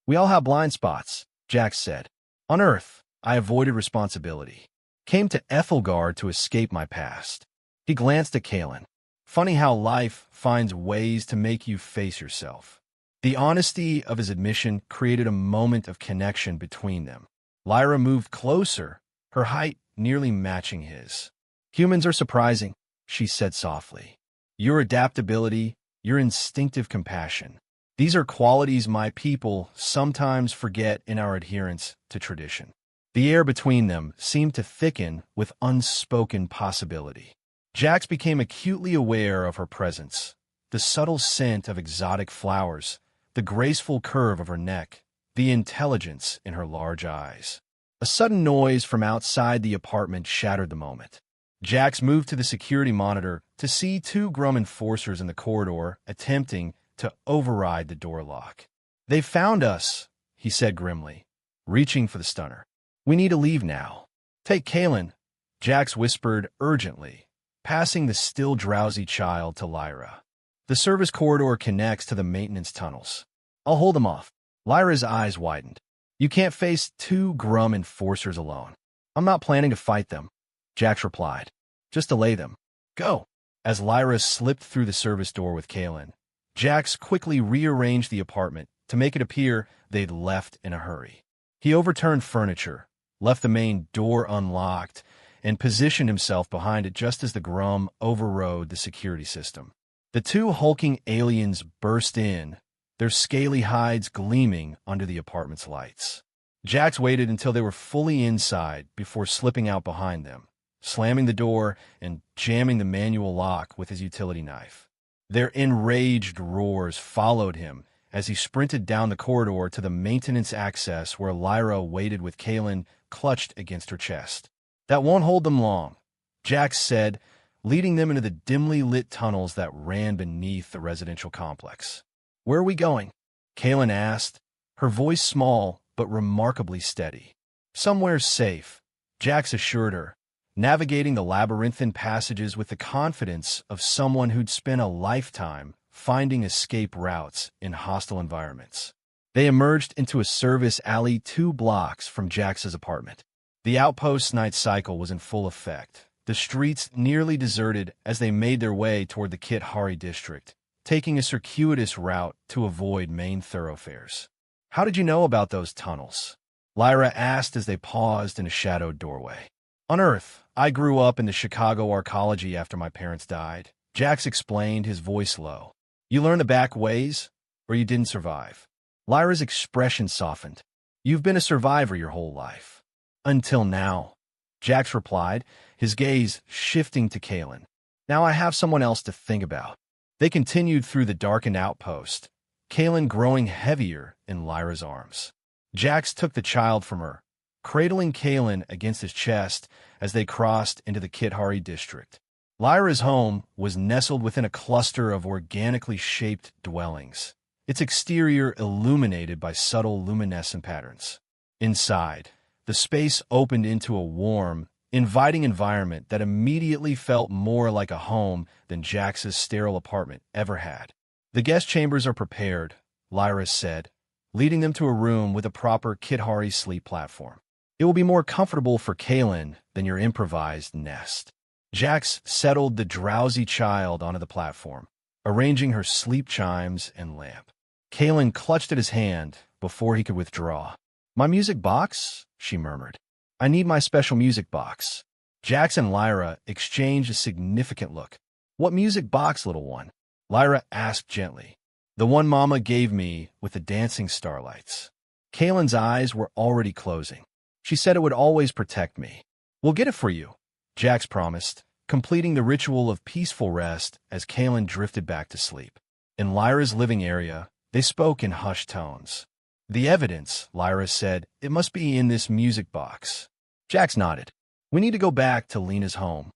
"We all have blind spots," Jax said. "On Earth, I avoided responsibility. Came to Ethelgard to escape my past." He glanced at Kaylin. "Funny how life finds ways to make you face yourself." The honesty of his admission created a moment of connection between them. Lyra moved closer, her height nearly matching his. "Humans are surprising," she said softly. "Your adaptability, your instinctive compassion. These are qualities my people sometimes forget in our adherence to tradition." The air between them seemed to thicken with unspoken possibility. Jax became acutely aware of her presence, the subtle scent of exotic flowers, the graceful curve of her neck, the intelligence in her large eyes. A sudden noise from outside the apartment shattered the moment. Jax moved to the security monitor to see two Grum enforcers in the corridor attempting to override the door lock. "They found us," he said grimly, reaching for the stunner. "We need to leave now." "Take Kaylin," Jax whispered urgently, passing the still drowsy child to Lyra. "The service corridor connects to the maintenance tunnels. I'll hold them off." Lyra's eyes widened. "You can't face two Grum enforcers alone." "I'm not planning to fight them," Jax replied. "Just delay them. Go." As Lyra slipped through the service door with Kaylin, Jax quickly rearranged the apartment to make it appear they'd left in a hurry. He overturned furniture, left the main door unlocked, and positioned himself behind it just as the Grum overrode the security system. The two hulking aliens burst in, their scaly hides gleaming under the apartment's lights. Jax waited until they were fully inside before slipping out behind them, slamming the door and jamming the manual lock with his utility knife. Their enraged roars followed him as he sprinted down the corridor to the maintenance access where Lyra waited with Kaylin clutched against her chest. "That won't hold them long," Jax said, leading them into the dimly lit tunnels that ran beneath the residential complex. "Where are we going?" Kaylin asked, her voice small but remarkably steady. "Somewhere safe," Jax assured her, navigating the labyrinthine passages with the confidence of someone who'd spent a lifetime finding escape routes in hostile environments. They emerged into a service alley 2 blocks from Jax's apartment. The outpost's night cycle was in full effect, the streets nearly deserted as they made their way toward the Kithari district, taking a circuitous route to avoid main thoroughfares. "How did you know about those tunnels?" Lyra asked as they paused in a shadowed doorway. "On Earth, I grew up in the Chicago arcology after my parents died," Jax explained, his voice low. "You learn the back ways, or you didn't survive." Lyra's expression softened. "You've been a survivor your whole life." "Until now," Jax replied, his gaze shifting to Kaylin. "Now I have someone else to think about." They continued through the darkened outpost, Kaylin growing heavier in Lyra's arms. Jax took the child from her, cradling Kaylin against his chest as they crossed into the Kithari district. Lyra's home was nestled within a cluster of organically shaped dwellings, its exterior illuminated by subtle luminescent patterns. Inside, the space opened into a warm, inviting environment that immediately felt more like a home than Jax's sterile apartment ever had. "The guest chambers are prepared," Lyra said, leading them to a room with a proper Kithari sleep platform. It will be more comfortable for Kaylin than your improvised nest. Jax settled the drowsy child onto the platform, arranging her sleep chimes and lamp. Kaylin clutched at his hand before he could withdraw. "My music box?" she murmured. "I need my special music box." Jax and Lyra exchanged a significant look. "What music box, little one?" Lyra asked gently. "The one Mama gave me with the dancing starlights." Kaylin's eyes were already closing. "She said it would always protect me." "We'll get it for you," Jax promised, completing the ritual of peaceful rest as Kaylin drifted back to sleep. In Lyra's living area, they spoke in hushed tones. "The evidence," Lyra said, "it must be in this music box." Jax nodded. "We need to go back to Lena's home.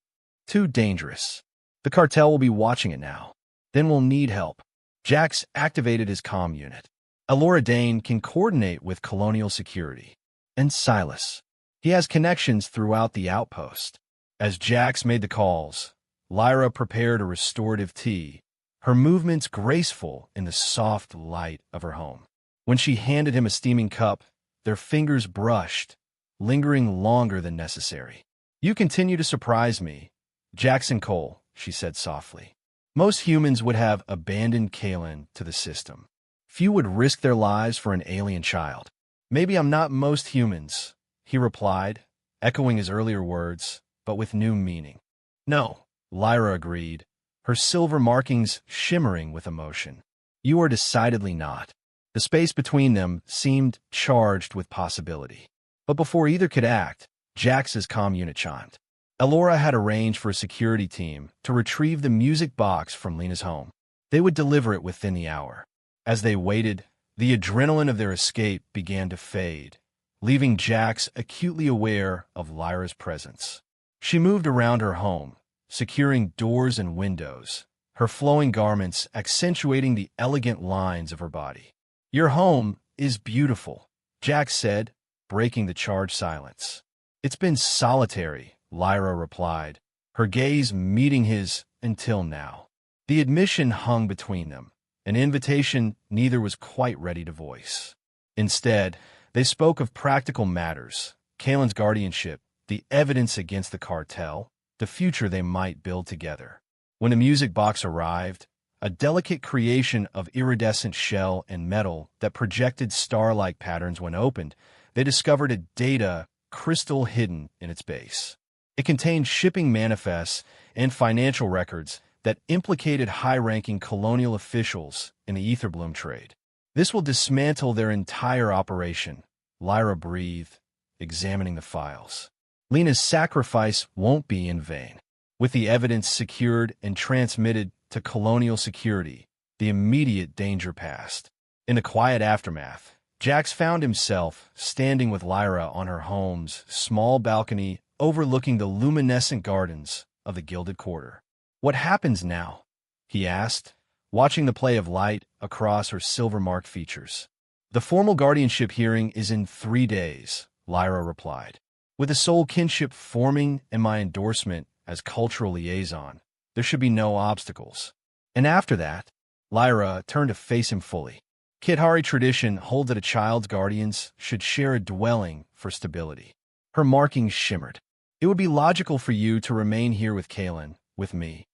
Too dangerous. The cartel will be watching it now. Then we'll need help." Jax activated his comm unit. Elora Dane can coordinate with Colonial Security. And Silas. He has connections throughout the outpost. As Jax made the calls, Lyra prepared a restorative tea, her movements graceful in the soft light of her home. When she handed him a steaming cup, their fingers brushed, lingering longer than necessary. "You continue to surprise me, Jackson Cole," she said softly. "Most humans would have abandoned Kaylin to the system. Few would risk their lives for an alien child." "Maybe I'm not most humans," he replied, echoing his earlier words, but with new meaning. "No," Lyra agreed, her silver markings shimmering with emotion. "You are decidedly not." The space between them seemed charged with possibility. But before either could act, Jax's comm unit chimed. Elora had arranged for a security team to retrieve the music box from Lena's home. They would deliver it within the hour. As they waited, the adrenaline of their escape began to fade, leaving Jax acutely aware of Lyra's presence. She moved around her home, securing doors and windows, her flowing garments accentuating the elegant lines of her body. "Your home is beautiful," Jax said, breaking the charged silence. "It's been solitary," Lyra replied, her gaze meeting his until now. The admission hung between them, an invitation neither was quite ready to voice. Instead, they spoke of practical matters, Kaylin's guardianship, the evidence against the cartel, the future they might build together. When the music box arrived, a delicate creation of iridescent shell and metal that projected star-like patterns when opened, they discovered a data crystal hidden in its base. It contained shipping manifests and financial records that implicated high-ranking colonial officials in the Etherbloom trade. "This will dismantle their entire operation," Lyra breathed, examining the files. "Lena's sacrifice won't be in vain." With the evidence secured and transmitted to Colonial Security, the immediate danger passed. In the quiet aftermath, Jax found himself standing with Lyra on her home's small balcony overlooking the luminescent gardens of the Gilded Quarter. "What happens now?" he asked, watching the play of light across her silver-marked features. "The formal guardianship hearing is in 3 days," Lyra replied. "With a soul kinship forming and my endorsement as cultural liaison, there should be no obstacles. And after that," Lyra turned to face him fully. "Kithari tradition holds that a child's guardians should share a dwelling for stability." Her markings shimmered. "It would be logical for you to remain here with Kaylin, with me."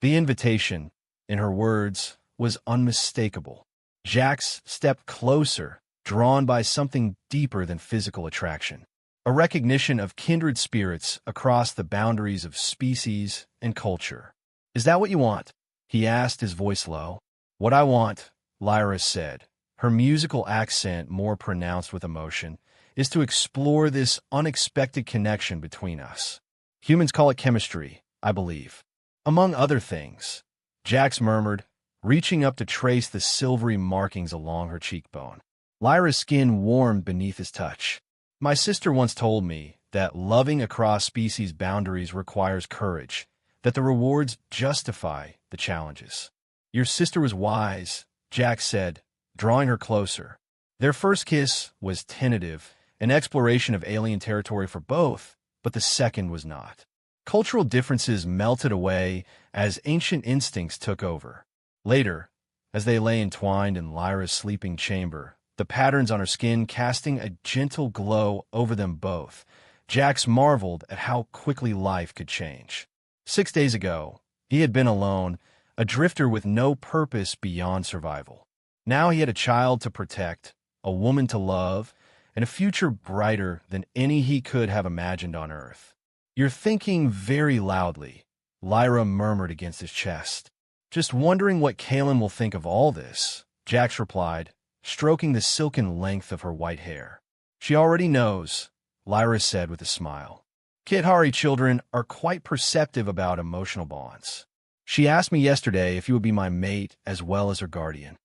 The invitation, in her words, was unmistakable. Jax stepped closer, drawn by something deeper than physical attraction. A recognition of kindred spirits across the boundaries of species and culture. "Is that what you want?" he asked, his voice low. "What I want," Lyra said, her musical accent more pronounced with emotion, "is to explore this unexpected connection between us. Humans call it chemistry, I believe. Among other things," Jax murmured, reaching up to trace the silvery markings along her cheekbone. Lyra's skin warmed beneath his touch. "My sister once told me that loving across species boundaries requires courage, that the rewards justify the challenges." "Your sister was wise," Jax said, drawing her closer. Their first kiss was tentative, an exploration of alien territory for both, but the second was not. Cultural differences melted away as ancient instincts took over. Later, as they lay entwined in Lyra's sleeping chamber, the patterns on her skin casting a gentle glow over them both. Jax marveled at how quickly life could change. 6 days ago, he had been alone, a drifter with no purpose beyond survival. Now he had a child to protect, a woman to love, and a future brighter than any he could have imagined on Earth. "You're thinking very loudly," Lyra murmured against his chest. "Just wondering what Kaelin will think of all this," Jax replied, stroking the silken length of her white hair. "She already knows," Lyra said with a smile. "Kithari children are quite perceptive about emotional bonds. She asked me yesterday if you would be my mate as well as her guardian."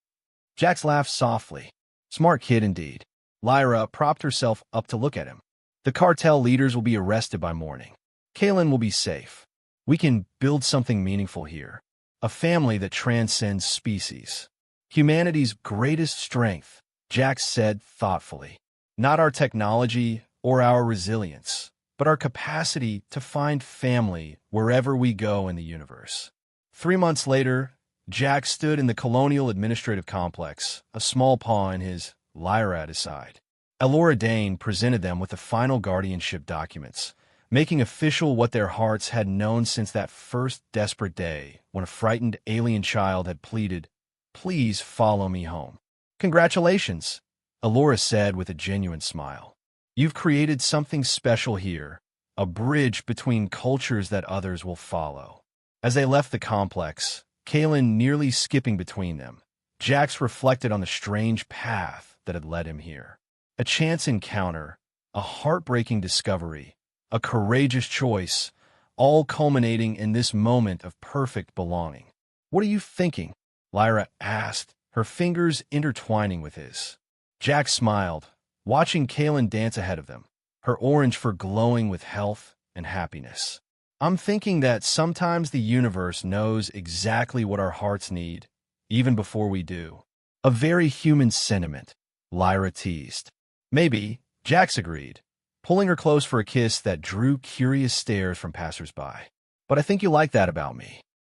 Jax laughed softly. Smart kid indeed. Lyra propped herself up to look at him. "The cartel leaders will be arrested by morning. Kaelin will be safe. We can build something meaningful here. A family that transcends species. Humanity's greatest strength," Jax said thoughtfully. "Not our technology or our resilience, but our capacity to find family wherever we go in the universe." 3 months later, Jax stood in the Colonial Administrative Complex, a small pawn in his Lyra at his side. Elora Dane presented them with the final guardianship documents, making official what their hearts had known since that first desperate day when a frightened alien child had pleaded, "Please follow me home." "Congratulations," Elora said with a genuine smile. "You've created something special here, a bridge between cultures that others will follow." As they left the complex, Kaelin nearly skipping between them, Jax reflected on the strange path that had led him here. A chance encounter, a heartbreaking discovery, a courageous choice, all culminating in this moment of perfect belonging. "What are you thinking?" Lyra asked, her fingers intertwining with his. Jax smiled, watching Kaelin dance ahead of them, her orange fur glowing with health and happiness. "I'm thinking that sometimes the universe knows exactly what our hearts need, even before we do." "A very human sentiment," Lyra teased. "Maybe," Jax agreed, pulling her close for a kiss that drew curious stares from passers-by. "But I think you like that about me."